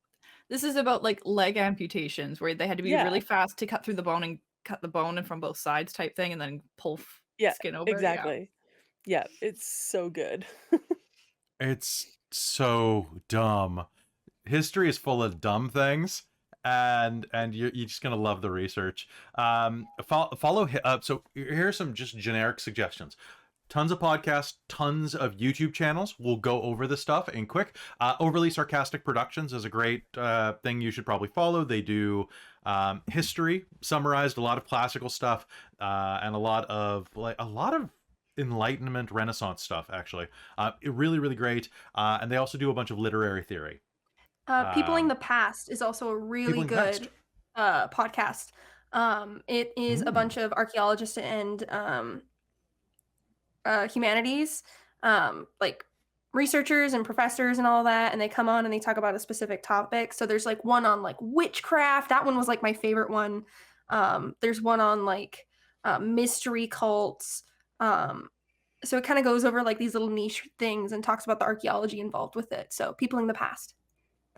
this is about like leg amputations where they had to be really Yeah. fast to cut through the bone and cut the bone and from both sides type thing and then pull Yeah, skin over. Yeah. exactly. Yeah, it's so good. It's so dumb. History is full of dumb things, and you're just gonna love the research. So here are some just generic suggestions. Tons of podcasts, tons of YouTube channels. We'll go over this stuff in quick. Overly Sarcastic Productions is a great thing you should probably follow. They do history, summarized, a lot of classical stuff, and a lot of Enlightenment, Renaissance stuff. Actually, really, really great. And they also do a bunch of literary theory. Peopling the Past is also a really Peopling the Past. good podcast. It is a bunch of archaeologists and humanities, like researchers and professors and all that, and they come on and they talk about a specific topic. So there's like one on like witchcraft. That one was like my favorite one. There's one on like mystery cults. So it kind of goes over like these little niche things and talks about the archaeology involved with it. So Peopling the Past.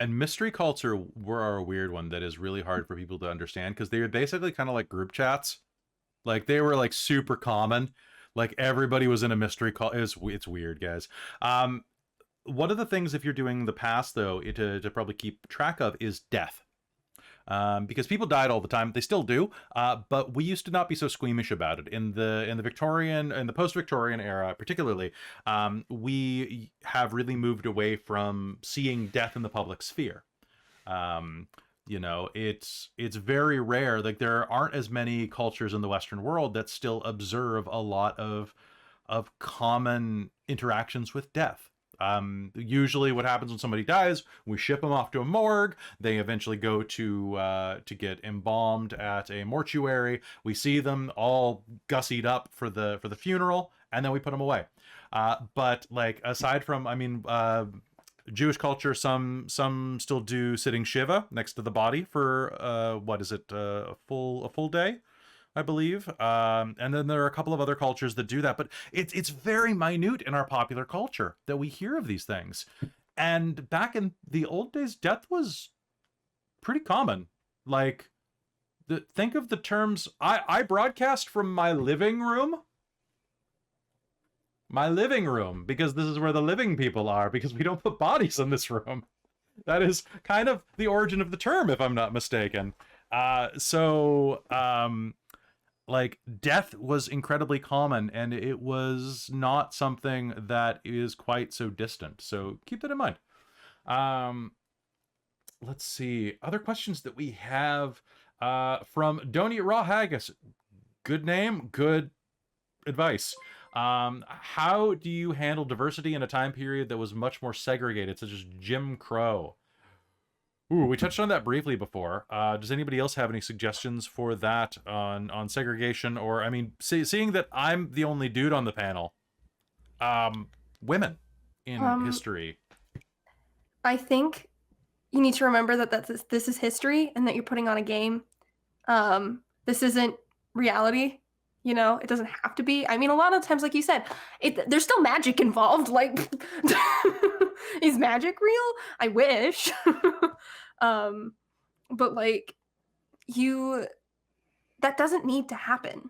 And mystery cults are a weird one that is really hard for people to understand, because they were basically kind of like group chats. Like they were like super common. Like everybody was in a mystery cult. It's weird, guys. One of the things, if you're doing the past though, to probably keep track of is death. Because people died all the time. They still do. But we used to not be so squeamish about it. In the Victorian and the post-Victorian era, particularly, we have really moved away from seeing death in the public sphere. You know, it's very rare. Like there aren't as many cultures in the Western world that still observe a lot of common interactions with death. Usually what happens when somebody dies, we ship them off to a morgue. They eventually go to get embalmed at a mortuary. We see them all gussied up for the funeral, and then we put them away. But like aside from, I mean, Jewish culture, some still do sitting shiva next to the body for what is it, a full day, I believe. And then there are a couple of other cultures that do that, but it's very minute in our popular culture that we hear of these things. And back in the old days, death was pretty common. Like, think of the terms. I broadcast from my living room. My living room, because this is where the living people are, because we don't put bodies in this room. That is kind of the origin of the term, if I'm not mistaken. Like death was incredibly common, and it was not something that is quite so distant. So keep that in mind. Let's see. Other questions that we have from Doni Raw Haggis. Good name, good advice. How do you handle diversity in a time period that was much more segregated, such as Jim Crow? Ooh, we touched on that briefly before. Does anybody else have any suggestions for that on segregation? Or, I mean, seeing that I'm the only dude on the panel, women in history. I think you need to remember that this is history and that you're putting on a game. This isn't reality. You know, it doesn't have to be. I mean, a lot of times, like you said, there's still magic involved. Like, is magic real? I wish. But like, that doesn't need to happen.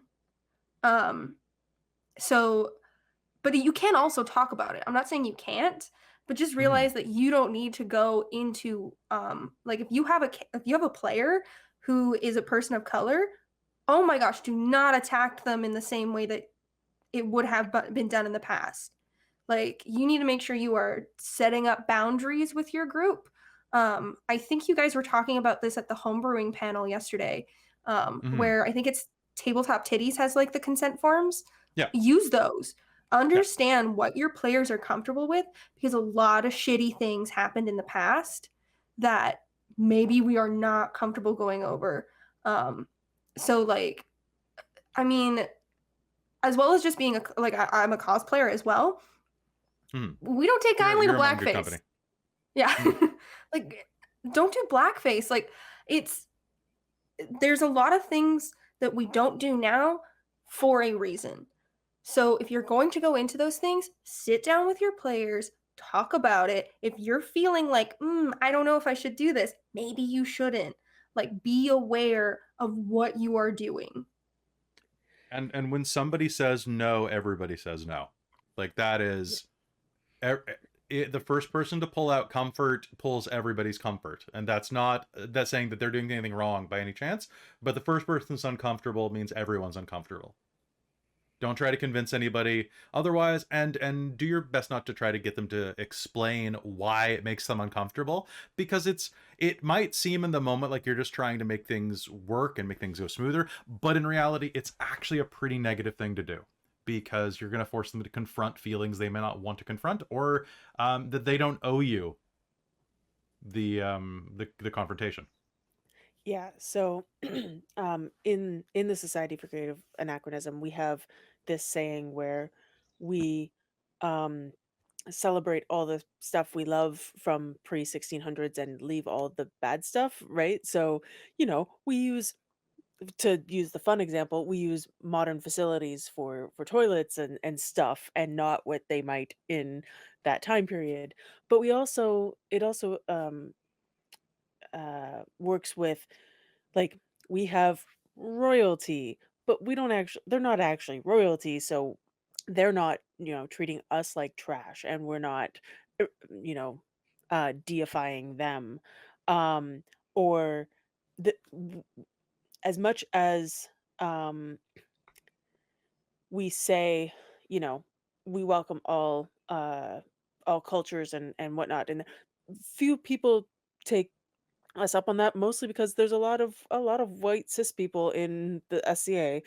So, but you can also talk about it. I'm not saying you can't, but just realize that you don't need to go into, like if you have a player who is a person of color, oh my gosh, do not attack them in the same way that it would have been done in the past. Like, you need to make sure you are setting up boundaries with your group. I think you guys were talking about this at the homebrewing panel yesterday, where I think it's Tabletop Titties has like the consent forms. Yeah. Use those. Understand what your players are comfortable with, because a lot of shitty things happened in the past that maybe we are not comfortable going over. So like, I mean, as well as just being I'm a cosplayer as well. We don't take kindly to blackface. Yeah. Like, don't do blackface. Like, there's a lot of things that we don't do now for a reason. So if you're going to go into those things, sit down with your players, talk about it. If you're feeling like, I don't know if I should do this, maybe you shouldn't. Like, be aware of what you are doing. And when somebody says no, everybody says no. Like, that is the first person to pull out comfort pulls everybody's comfort. And that's saying that they're doing anything wrong by any chance, but the first person's uncomfortable means everyone's uncomfortable. Don't try to convince anybody otherwise, and do your best not to try to get them to explain why it makes them uncomfortable, because it might seem in the moment like you're just trying to make things work and make things go smoother, but in reality it's actually a pretty negative thing to do, because you're going to force them to confront feelings they may not want to confront, or that they don't owe you the confrontation. Yeah, so in the Society for Creative Anachronism, we have this saying where we um celebrate all the stuff we love from pre 1600s and leave all the bad stuff, right? So, we use, to use the fun example, we use modern facilities for toilets and stuff, and not what they might in that time period. But we also it also works with, like, we have royalty, but we don't actually they're not actually royalty, so they're not, treating us like trash, and we're not, uh, you know, deifying them. Um, or as much as um we say, you know, we welcome all cultures and whatnot, and few people take us up on that, mostly because there's a lot of white cis people in the SCA,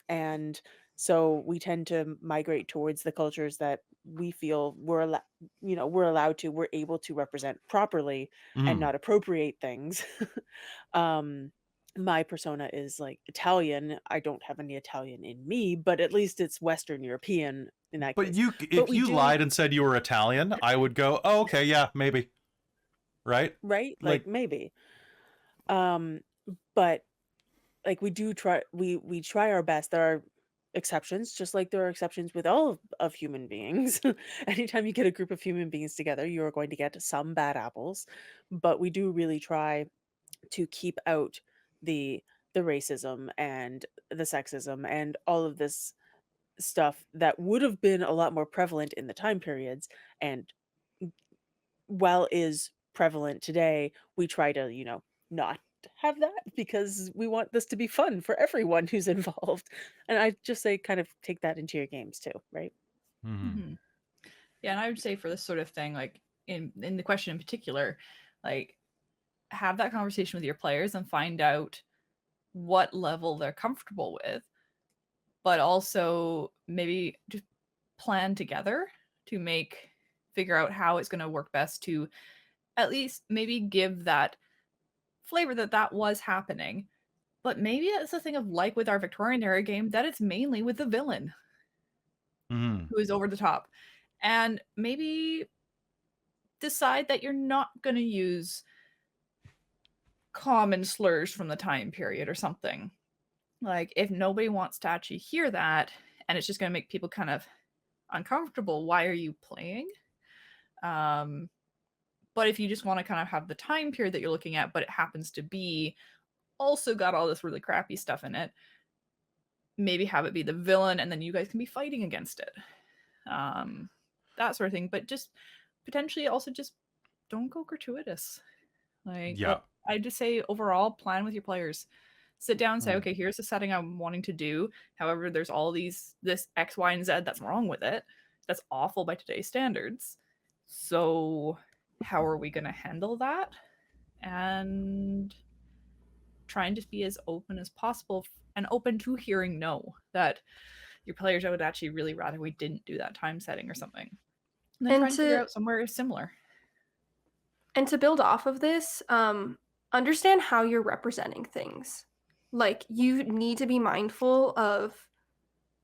and so we tend to migrate towards the cultures that we feel we're able to represent properly and Mm. not appropriate things. um my persona is like Italian. I don't have any Italian in me, but at least it's Western European in that But case. you, But if we you do, lied and said you were Italian, I would go, oh, okay, yeah, maybe, right? right? Like, Like, maybe. Um, but like, we do try we try our best. There are exceptions, just like there are exceptions with all of human beings. Anytime you get a group of human beings together, you're going to get some bad apples. But we do really try to keep out the the racism and the sexism and all of this stuff that would have been a lot more prevalent in the time periods, and while is prevalent today, we try to, not have that, because we want this to be fun for everyone who's involved. And I just say, kind of take that into your games too, right? mhm. Mhm. Yeah, and I would say for this sort of thing, like in the question in particular, like have that conversation with your players and find out what level they're comfortable with, but also maybe just plan together to figure out how it's going to work best to at least maybe give that flavor that was happening. But maybe it's a thing of, like with our Victorian era game, that it's mainly with the villain Mhm. who is over the top. And maybe decide that you're not going to use common slurs from the time period or something. Like, if nobody wants to actually hear that and it's just going to make people kind of uncomfortable, why are you playing? Um, but if you just want to kind of have the time period that you're looking at, but it happens to be also got all this really crappy stuff in it, maybe have it be the villain and then you guys can be fighting against it. That sort of thing. But just potentially also just don't go gratuitous. Like, Yeah. I just say overall, plan with your players. Sit down and say, Mm. okay, here's the setting I'm wanting to do. However, there's all this X, Y, and Z that's wrong with it. That's awful by today's standards. So, how are we going to handle that? And try and just be as open as possible and open to hearing no. That your players would actually really rather we didn't do that time setting or something. And then try And and figure to out somewhere similar. and to build off of this, understand how you're representing things. Like, you need to be mindful of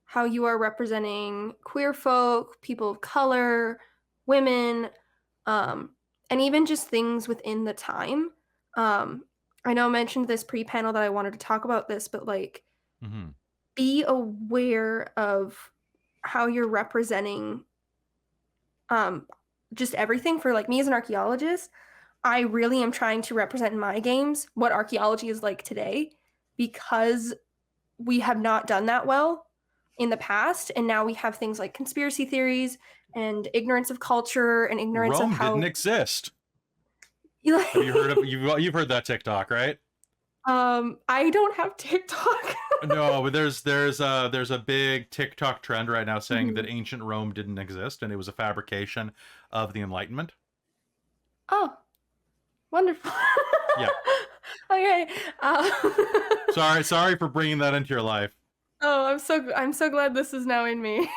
how you are representing queer folk, people of color, women, and even just things within the time. I know I mentioned this pre-panel that I wanted to talk about this, but like, Mhm. be aware of how you're representing just everything. For like me as an archaeologist, I really am trying to represent in my games what archaeology is like today, because we have not done that well in the past, and now we have things like conspiracy theories and ignorance of culture and ignorance of Rome didn't how exist. Have you heard of you've heard that TikTok, right? I don't have TikTok. No, but there's a big TikTok trend right now saying that Mhm. ancient Rome didn't exist and it was a fabrication of the Enlightenment. Oh, wonderful. Yeah. Okay. Sorry for bringing that into your life. Oh, I'm so glad this is now in me.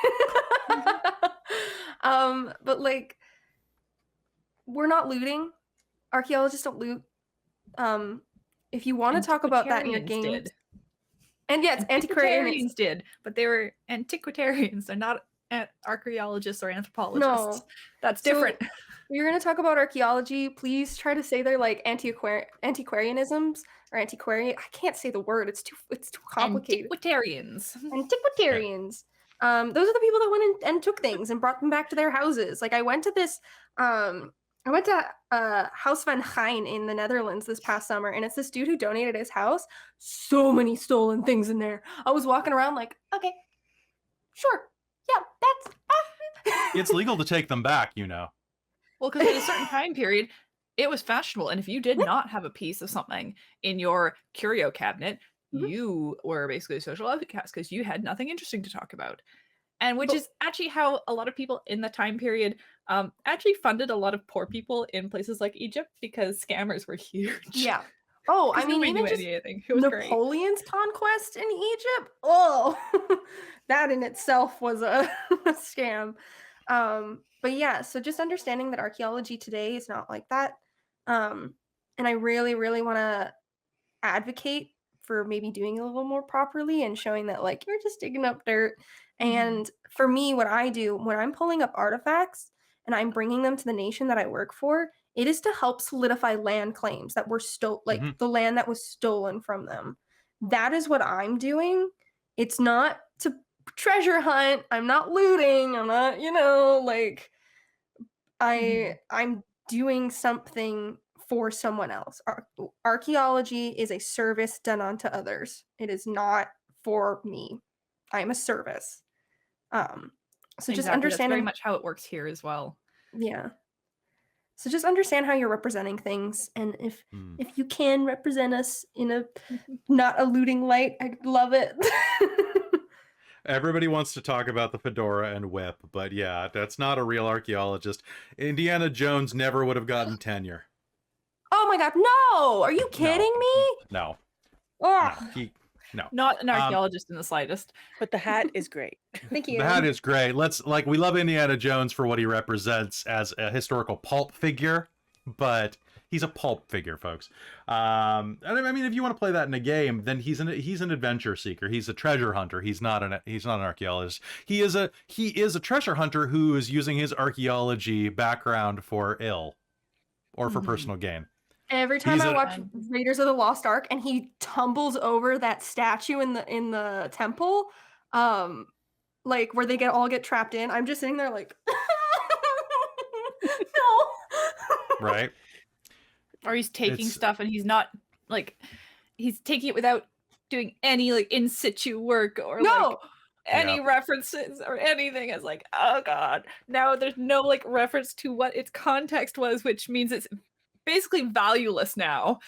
But like, we're not looting. Archaeologists don't loot. If you want to talk about that in your Antiquarians games, did. and yes, antiquarians. Antiquarians did, but they were antiquitarians. They're not archaeologists or anthropologists. No, That's so different. if you're gonna talk about archaeology, please try to say they're like antiquarianisms or antiquarian. I can't say the word. It's too complicated. Antiquitarians. Antiquitarians. Those are the people that went and took things and brought them back to their houses. Like I went to House van Gijn in the Netherlands this past summer, and it's this dude who donated his house. So many stolen things in there. I was walking around like, okay, sure, yeah, that's. It's legal to take them back, you know. Well, because at a certain time period, it was fashionable, and if you did not have a piece of something in your curio cabinet, Mhm. you were basically a social outcast because you had nothing interesting to talk about. And which But- is actually how a lot of people in the time period actually funded a lot of poor people in places like Egypt because scammers were huge. Yeah. Oh, I 'Cause mean, nobody even knew just anything. It was great. Napoleon's conquest in Egypt. Oh, that in itself was a scam. But yeah, so just understanding that archaeology today is not like that. And I really, really want to advocate for maybe doing it a little more properly and showing that like you're just digging up dirt. And for me, what I do when I'm pulling up artifacts and I'm bringing them to the nation that I work for, it is to help solidify land claims that were like the land that was stolen from them. That is what I'm doing. It's not to treasure hunt. I'm not looting. I'm not, like I'm doing something for someone else. Archaeology is a service done unto others. It is not for me. I'm a service. So just Exactly. That's very understanding, much how it works here as well. yeah. So just understand how you're representing things, and if Mm. if you can represent us in a not a looting light, I'd love it. Everybody wants to talk about the fedora and whip, but yeah, that's not a real archaeologist. Indiana Jones never would have gotten tenure. Oh my god, no! Are you kidding me? No, Ugh. no. Not an archaeologist in the slightest. But the hat is great. Thank you. The hat is great. We love Indiana Jones for what he represents as a historical pulp figure, but he's a pulp figure, folks. And I mean, if you want to play that in a game, then he's an adventure seeker. He's a treasure hunter. He's not an archaeologist. He is a treasure hunter who is using his archaeology background for ill or for personal gain. Every time I watch Raiders of the Lost Ark and he tumbles over that statue in the temple, like where they get trapped in, I'm just sitting there like, no. Right. Or he's taking stuff and he's not like he's taking it without doing any like in situ work or like any references or anything. It's like, oh god, now there's no like reference to what its context was, which means it's basically valueless now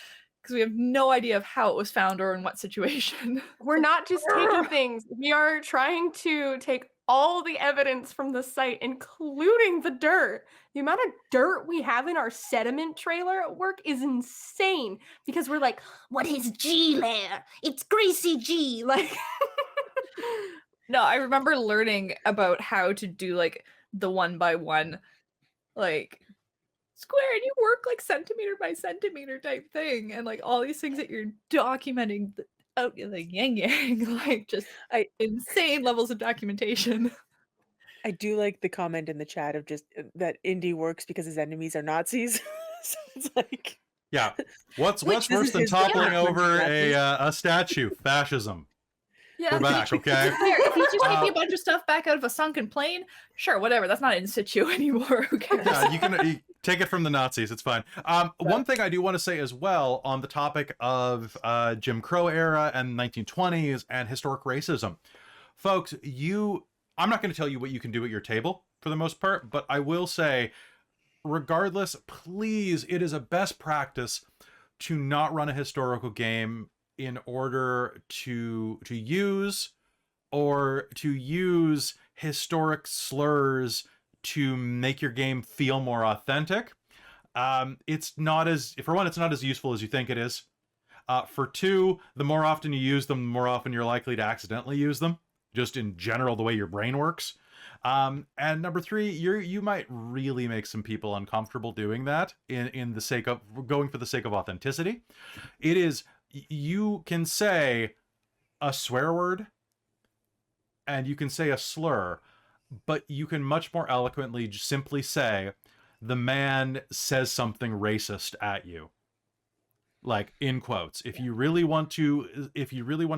because we have no idea of how it was found or in what situation. We're not just taking things. We are trying to take all the evidence from the site, including the dirt. The amount of dirt we have in our sediment trailer at work is insane because we're like, what is G layer? It's greasy G. Like, no, I remember learning about how to do like the 1x1, like square, and you work like centimeter by centimeter type thing, and like all these things that you're documenting out like yang, like just insane levels of documentation. I do like the comment in the chat of just that Indy works because his enemies are Nazis. So it's like, yeah, what's worse than toppling over a statue? Fascism. Yeah. We're back, okay? If he's just taking a bunch of stuff back out of a sunken plane, sure, whatever. That's not in situ anymore. Who cares? Yeah, you take it from the Nazis. It's fine. One thing I do want to say as well on the topic of Jim Crow era and 1920s and historic racism, folks, I'm not going to tell you what you can do at your table for the most part, but I will say, regardless, please, it is a best practice to not run a historical game in order to use historic slurs to make your game feel more authentic. It's not as, for one, it's not as useful as you think it is. For two, the more often you use them, the more often you're likely to accidentally use them, just in general, the way your brain works. And number three, you might really make some people uncomfortable doing that in the sake of going for the sake of authenticity. It is, you can say a swear word and you can say a slur, but you can much more eloquently just simply say, the man says something racist at you. Like, in quotes. If you really want to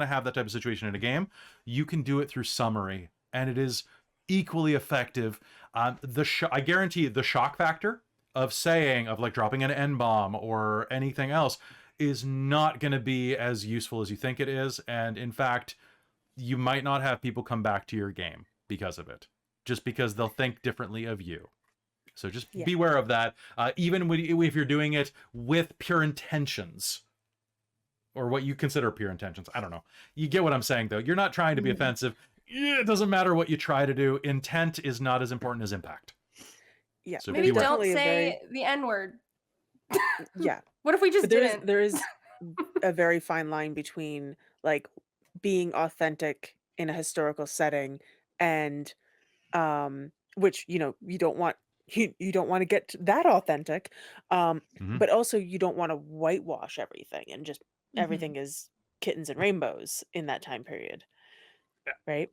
have that type of situation in a game, you can do it through summary, and it is equally effective. I guarantee you, the shock factor of like dropping an N-bomb or anything else is not going to be as useful as you think it is, and in fact, you might not have people come back to your game because of it, just because they'll think differently of you. So just beware of that, even if you're doing it with pure intentions, or what you consider pure intentions. I don't know. You get what I'm saying, though. You're not trying to be offensive. It doesn't matter what you try to do. Intent is not as important as impact. Yeah. So Maybe beware. don't say the N-word. Yeah. What if we just But didn't? there is a very fine line between like being authentic in a historical setting and which you don't want you don't want to get that authentic, but also you don't want to whitewash everything and just everything is kittens and rainbows in that time period, right?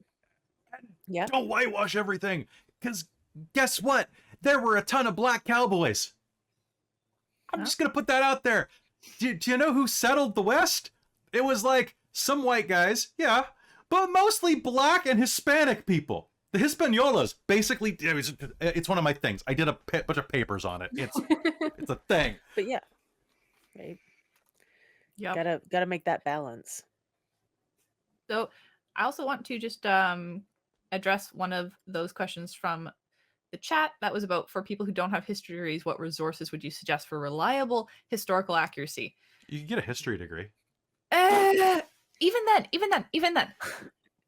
Yeah. Don't whitewash everything, because guess what? There were a ton of black cowboys. I'm just gonna put that out there. Do you know who settled the West? It was like some white guys, yeah, but mostly black and Hispanic people. The Hispaniolas, basically, it's one of my things. I did a bunch of papers on it. It's a thing. But yeah, right. Yeah. Gotta make that balance. So I also want to just address one of those questions from the chat that was about, for people who don't have history degrees, what resources would you suggest for reliable historical accuracy? You can get a history degree. Even then.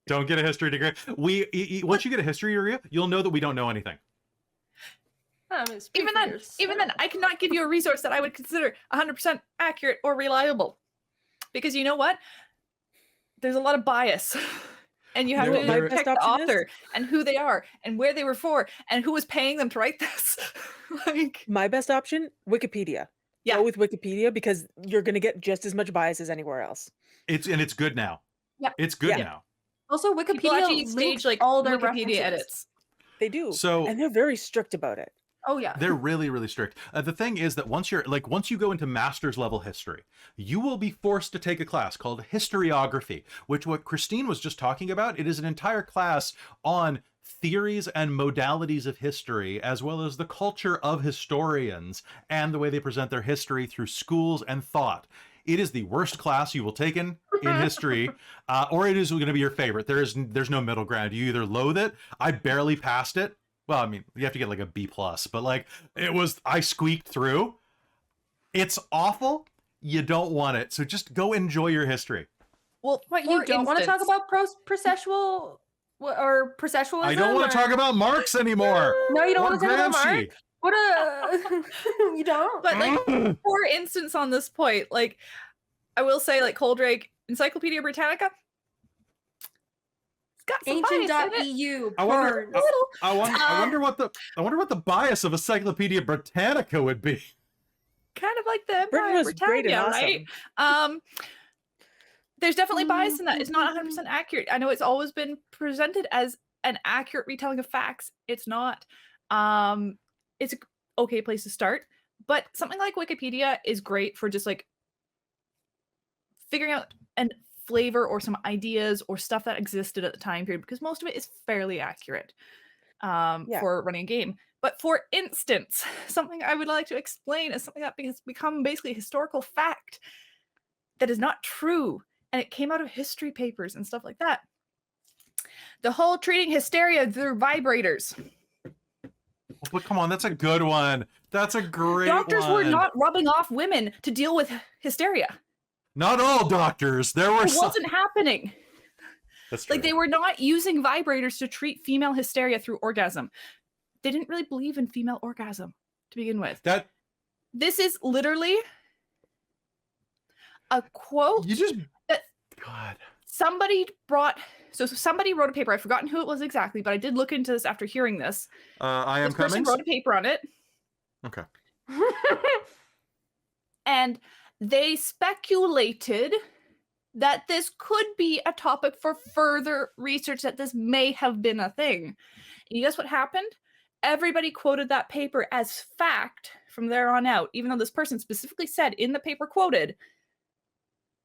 Don't get a history degree. Once you get a history degree, you'll know that we don't know anything. Even then, I cannot give you a resource that I would consider 100% accurate or reliable, because you know what? There's a lot of bias, and you have to check the author and who they are and where they were for and who was paying them to write this. Like, my best option, Wikipedia. Go with Wikipedia, because you're gonna get just as much bias as anywhere else. It's good now. Yeah, it's good now. Also, Wikipedia stage like all their Wikipedia references. edits. They do. So, and they're very strict about it. Oh yeah, they're really, really strict. The thing is that once you go into master's level history, you will be forced to take a class called historiography, which what Christine was just talking about. It is an entire class on theories and modalities of history, as well as the culture of historians and the way they present their history through schools and thought. It is the worst class you will take in history, or it is going to be your favorite. There's no middle ground. You either loathe it. I barely passed it. Well, I mean, you have to get like a B+, but like I squeaked through. It's awful. You don't want it. So just go enjoy your history. Well, what, you don't want to talk about processual or processualism? I don't want to talk about Marx anymore. No, you don't want to talk about Marx? What you don't? But like, for instance, on this point, like, I will say, like, Coldrake, Encyclopedia Britannica, it's got some Ancient.eu. I wonder what the bias of Encyclopedia Britannica would be. Kind of like the Empire Britannia, right? There's definitely bias in that. It's not 100% accurate. I know it's always been presented as an accurate retelling of facts. It's not. It's an okay place to start, but something like Wikipedia is great for just like figuring out a flavor or some ideas or stuff that existed at the time period, because most of it is fairly accurate for running a game. But for instance, something I would like to explain is something that has become basically a historical fact that is not true, and it came out of history papers and stuff like that. The whole treating hysteria through vibrators. But come on, that's a good one. That's a great Doctors one. were not rubbing off women to deal with hysteria. Not all doctors. There were It some. wasn't happening. That's true. Like, they were not using vibrators to treat female hysteria through orgasm. They didn't really believe in female orgasm to begin with. This is literally a quote. You just that God. somebody brought. So somebody wrote a paper. I've forgotten who it was exactly, but I did look into this after hearing this. I am This person Cummings. wrote a paper on it. Okay. And they speculated that this could be a topic for further research, that this may have been a thing. And you guess what happened? Everybody quoted that paper as fact from there on out, even though this person specifically said in the paper quoted,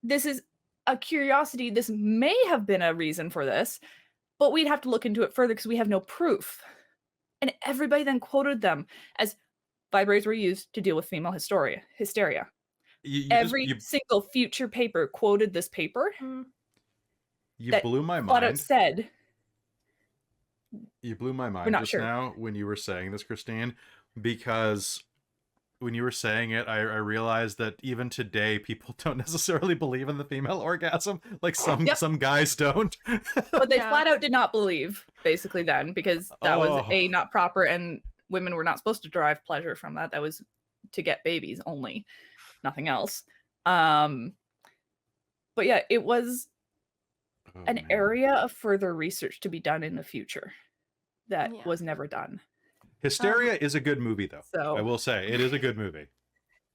this is a curiosity, this may have been a reason for this, but we'd have to look into it further because we have no proof. And everybody then quoted them as vibrators were used to deal with female hysteria. Every single future paper quoted this paper. You blew my Flat out mind. said. You blew my mind just sure. now when you were saying this, Christine, because when you were saying it, I realized that even today people don't necessarily believe in the female orgasm. Like some guys don't. But they flat out did not believe, basically, then, because that was not proper, and women were not supposed to derive pleasure from that. That was to get babies only, nothing else. But yeah, it was an area of further research to be done in the future that was never done. Hysteria is a good movie, though. So I will say it is a good movie.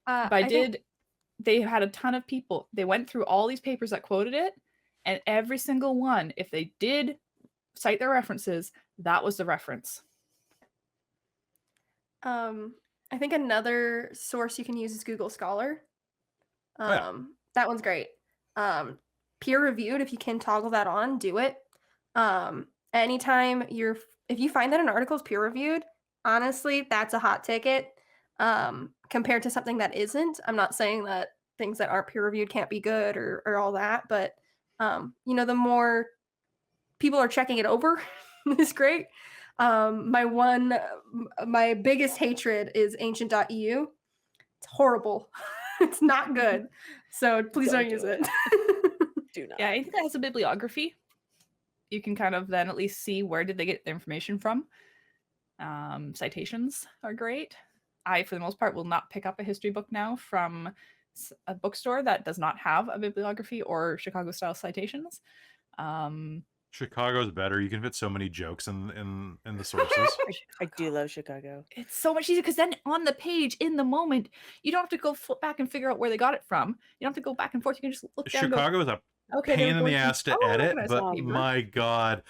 They had a ton of people. They went through all these papers that quoted it, and every single one, if they did cite their references, that was the reference. I think another source you can use is Google Scholar. That one's great. Peer reviewed, if you can toggle that on, do it. Anytime if you find that an article is peer reviewed, honestly, that's a hot ticket. Compared to something that isn't. I'm not saying that things that aren't peer reviewed can't be good or all that, but the more people are checking it over is great. My biggest hatred is ancient.eu. It's horrible. It's not good. So please don't use it. Do not. Yeah, I think that has a bibliography. You can kind of then at least see where did they get the information from. Citations are great. I, for the most part, will not pick up a history book now from a bookstore that does not have a bibliography or Chicago-style citations. Chicago's better. You can fit so many jokes in the sources. I do love Chicago. It's so much easier because then on the page, in the moment, you don't have to go flip back and figure out where they got it from. You don't have to go back and forth. You can just look down. Chicago is a pain in the ass to edit, but my God,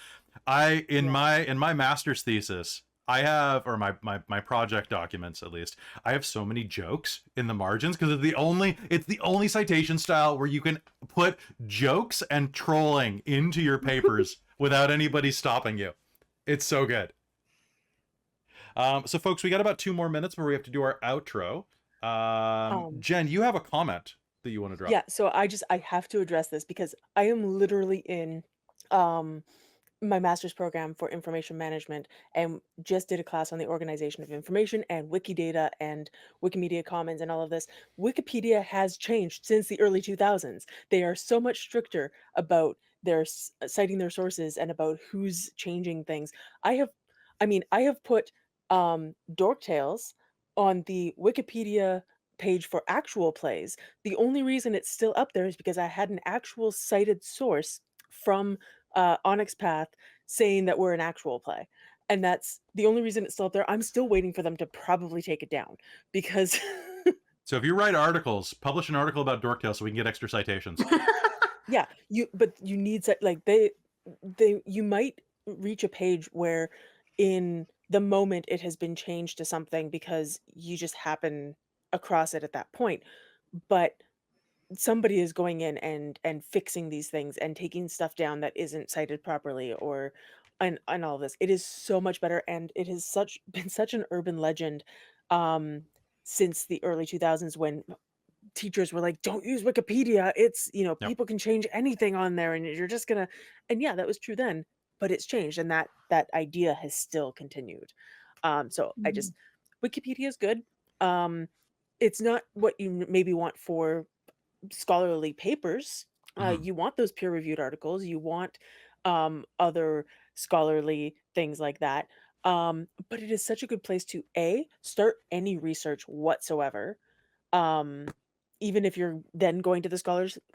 in my master's thesis, I have, or my project documents at least, I have so many jokes in the margins because it's the only citation style where you can put jokes and trolling into your papers without anybody stopping you. It's so good. So folks, we got about 2 more minutes before we have to do our outro. Jen, you have a comment that you want to drop. Yeah, so I have to address this because I am literally in my master's program for information management and just did a class on the organization of information and Wikidata and Wikimedia Commons and all of this. Wikipedia has changed since the early 2000s. They are so much stricter about their citing their sources and about who's changing things. I have put Dork Tales on the Wikipedia page for actual plays. The only reason it's still up there is because I had an actual cited source from Onyx Path saying that we're an actual play, and that's the only reason it's still up there. I'm still waiting for them to probably take it down because so if you write articles, publish an article about Dork Tales so we can get extra citations. Yeah, you need you might reach a page where in the moment it has been changed to something because you just happen across it at that point, but somebody is going in and fixing these things and taking stuff down that isn't cited properly and all of this. It is so much better, and it has been such an urban legend since the early 2000s when teachers were like, don't use Wikipedia, it's people can change anything on there and you're just gonna, and yeah, that was true then, but it's changed, and that idea has still continued. So I Mhm. just Wikipedia is good. Um, it's not what you maybe want for scholarly papers. Mhm. You want those peer-reviewed articles. You want other scholarly things like that. But it is such a good place to start any research whatsoever. Um, Even if you're then going to the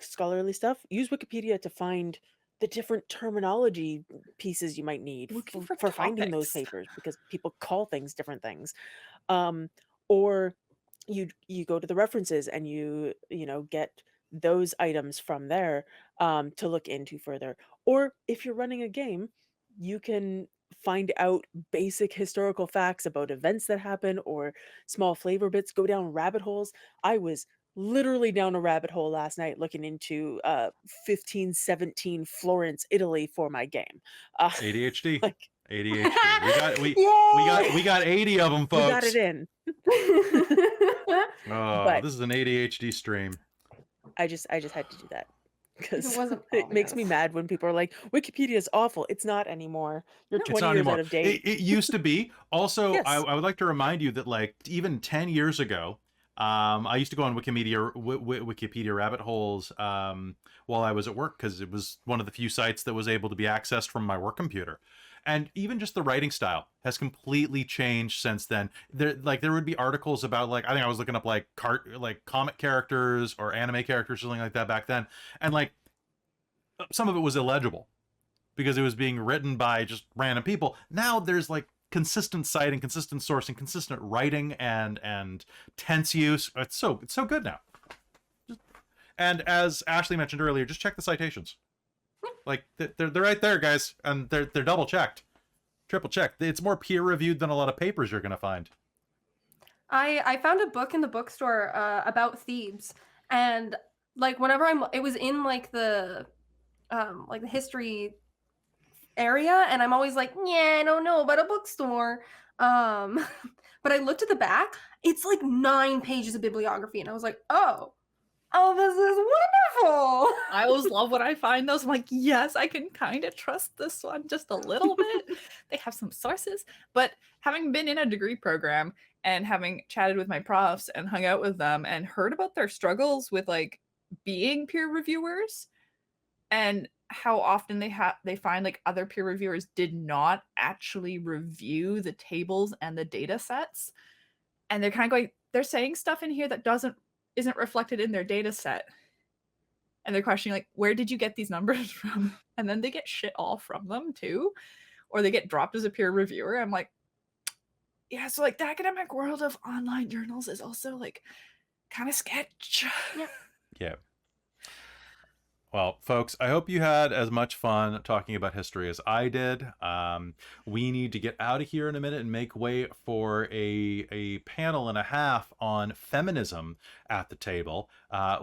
scholarly stuff, use Wikipedia to find the different terminology pieces you might need Looking for, for for finding those topics. papers because people call things different things. um, or you go to the references and get those items from there to look into further. Or if you're running a game, you can find out basic historical facts about events that happen or small flavor bits. Go down rabbit holes. I was literally down a rabbit hole last night looking into 1517 Florence, Italy for my game. uh, ADHD. like ADHD. Yay! We got 80 of them, we got it folks. in. Oh, But this is an ADHD stream. I just had to do that If it because wasn't it makes me obvious. mad when people are like, Wikipedia is awful. It's not anymore. You're No. It's 20 not years out anymore. of date. It used to be. Also, Yes. I would like to remind you that like even 10 years ago, I used to go on Wikipedia rabbit holes while I was at work because it was one of the few sites that was able to be accessed from my work computer. And even just the writing style has completely changed since then. There would be articles about like I think I was looking up like comic characters or anime characters or something like that back then, and like some of it was illegible because it was being written by just random people. Now there's like consistent citing, consistent sourcing, consistent writing, and tense use. It's so good now. And as Ashley mentioned earlier, just check the citations. Like they're right there, guys, and they're double checked, triple checked. It's more peer reviewed than a lot of papers you're gonna find. I found a book in the bookstore about Thebes, and like whenever it was in like the history area, and I'm always like, yeah, I don't know about a bookstore. Um, but I looked at the back; it's like 9 pages of bibliography, and I was like, oh, this is wonderful. I always love when I find those. I'm like, yes, I can kind of trust this one just a little bit. They have some sources. But having been in a degree program and having chatted with my profs and hung out with them and heard about their struggles with like being peer reviewers and how often they find like other peer reviewers did not actually review the tables and the data sets, and they're kind of going, they're saying stuff in here that isn't reflected in their data set, and they're questioning like, where did you get these numbers from? And then they get shit all from them too, or they get dropped as a peer reviewer. I'm like, yeah, so like the academic world of online journals is also like kind of sketch. Yep. Yeah. Well, folks, I hope you had as much fun talking about history as I did. We need to get out of here in a minute and make way for a panel and a half on feminism at the table,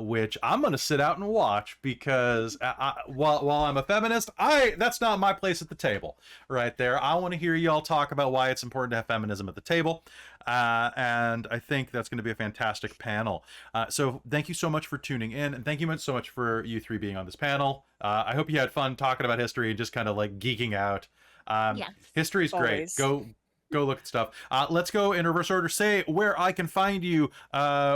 which I'm going to sit out and watch because while I'm a feminist, that's not my place at the table right there. I want to hear y'all talk about why it's important to have feminism at the table. And I think that's going to be a fantastic panel. So thank you so much for tuning in, and thank you so much for you three being on this panel. I hope you had fun talking about history and just kind of like geeking out. Yes. History is great. Always. Go look at stuff. Let's go in reverse order. Say where I can find you.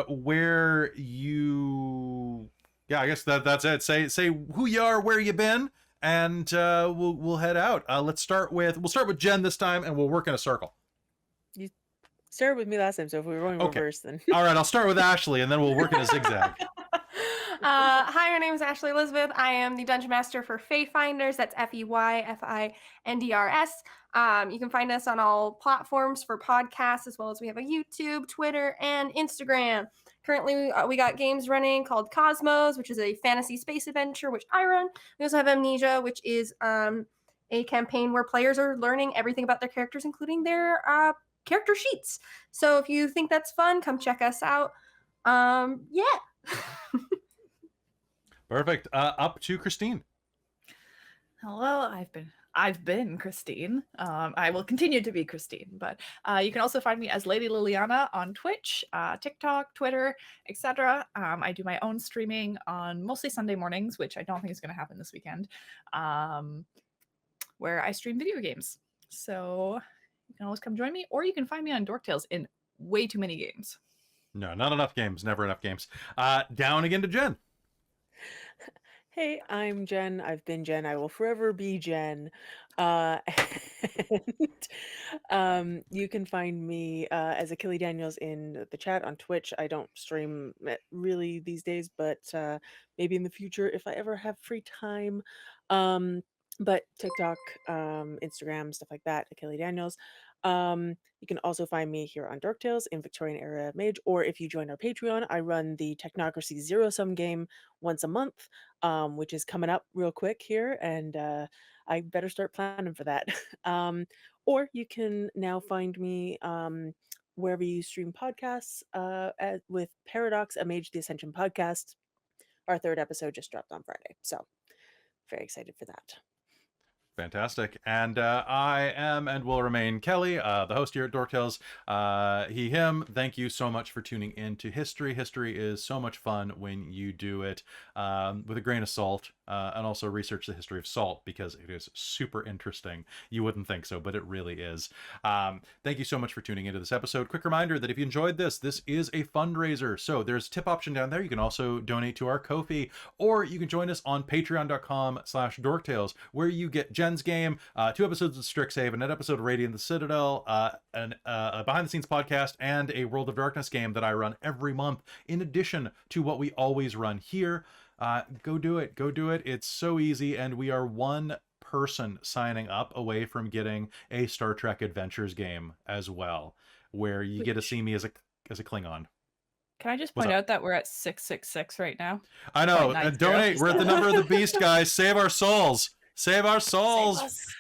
Where you. Yeah, I guess that's it. Say who you are, where you been, and we'll head out. We'll start with Jen this time, and we'll work in a circle. You started with me last time, so if we were going Okay. reverse, then All right, I'll start with Ashley, and then we'll work in a zigzag. Hi, my name is Ashley Elizabeth. I am the Dungeon Master for Feyfinders. That's FEYFINDRS. You can find us on all platforms for podcasts, as well as we have a YouTube, Twitter, and Instagram. Currently, we got games running called Cosmos, which is a fantasy space adventure, which I run. We also have Amnesia, which is a campaign where players are learning everything about their characters, including their character sheets. So if you think that's fun, come check us out. Yeah. Perfect. Up to Christine. Hello, I've been Christine. I will continue to be Christine, but you can also find me as Lady Liliana on Twitch, TikTok, Twitter, etc. I do my own streaming on mostly Sunday mornings, which I don't think is going to happen this weekend, where I stream video games. So you can always come join me, or you can find me on Dork Tales in way too many games. No, not enough games. Never enough games. Down again to Jen. Hey, I'm Jen. I've been Jen. I will forever be Jen. Uh, and you can find me as Achille Daniels in the chat on Twitch. I don't stream really these days, but maybe in the future if I ever have free time. But TikTok, Instagram, stuff like that, Achille Daniels. You can also find me here on Dork Tales in Victorian Era Mage, or if you join our Patreon, I run the Technocracy Zero Sum game once a month, which is coming up real quick here, and I better start planning for that. Or you can now find me wherever you stream podcasts with Paradox, a Mage the Ascension podcast. Our third episode just dropped on Friday, so very excited for that. Fantastic. And I am and will remain Kelly, the host here at Dork Tales. He, him, thank you so much for tuning in to history. History is so much fun when you do it with a grain of salt, and also research the history of salt, because it is super interesting. You wouldn't think so, but it really is. Thank you so much for tuning into this episode. Quick reminder that if you enjoyed this is a fundraiser. So there's a tip option down there. You can also donate to our Ko-fi, or you can join us on patreon.com/dorktales, where you get Jen's game, 2 episodes of Strixhaven, an episode of Radiant the Citadel, a behind the scenes podcast, and a World of Darkness game that I run every month, in addition to what we always run here. Go do it. It's so easy, and we are one person signing up away from getting a Star Trek Adventures game as well, where you get to see me as a Klingon. Can I just point out that we're at 666 right now? I know. 0.90. Donate. We're at the number of the beast, guys. Save our souls. Save our souls. Save us.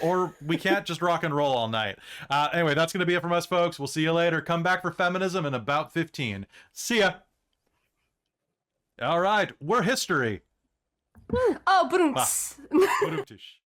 Or we can't just rock and roll all night. Anyway, that's going to be it from us, folks. We'll see you later. Come back for feminism in about 15. See ya. All right. We're history. Oh, boom. Ba-dum-tish.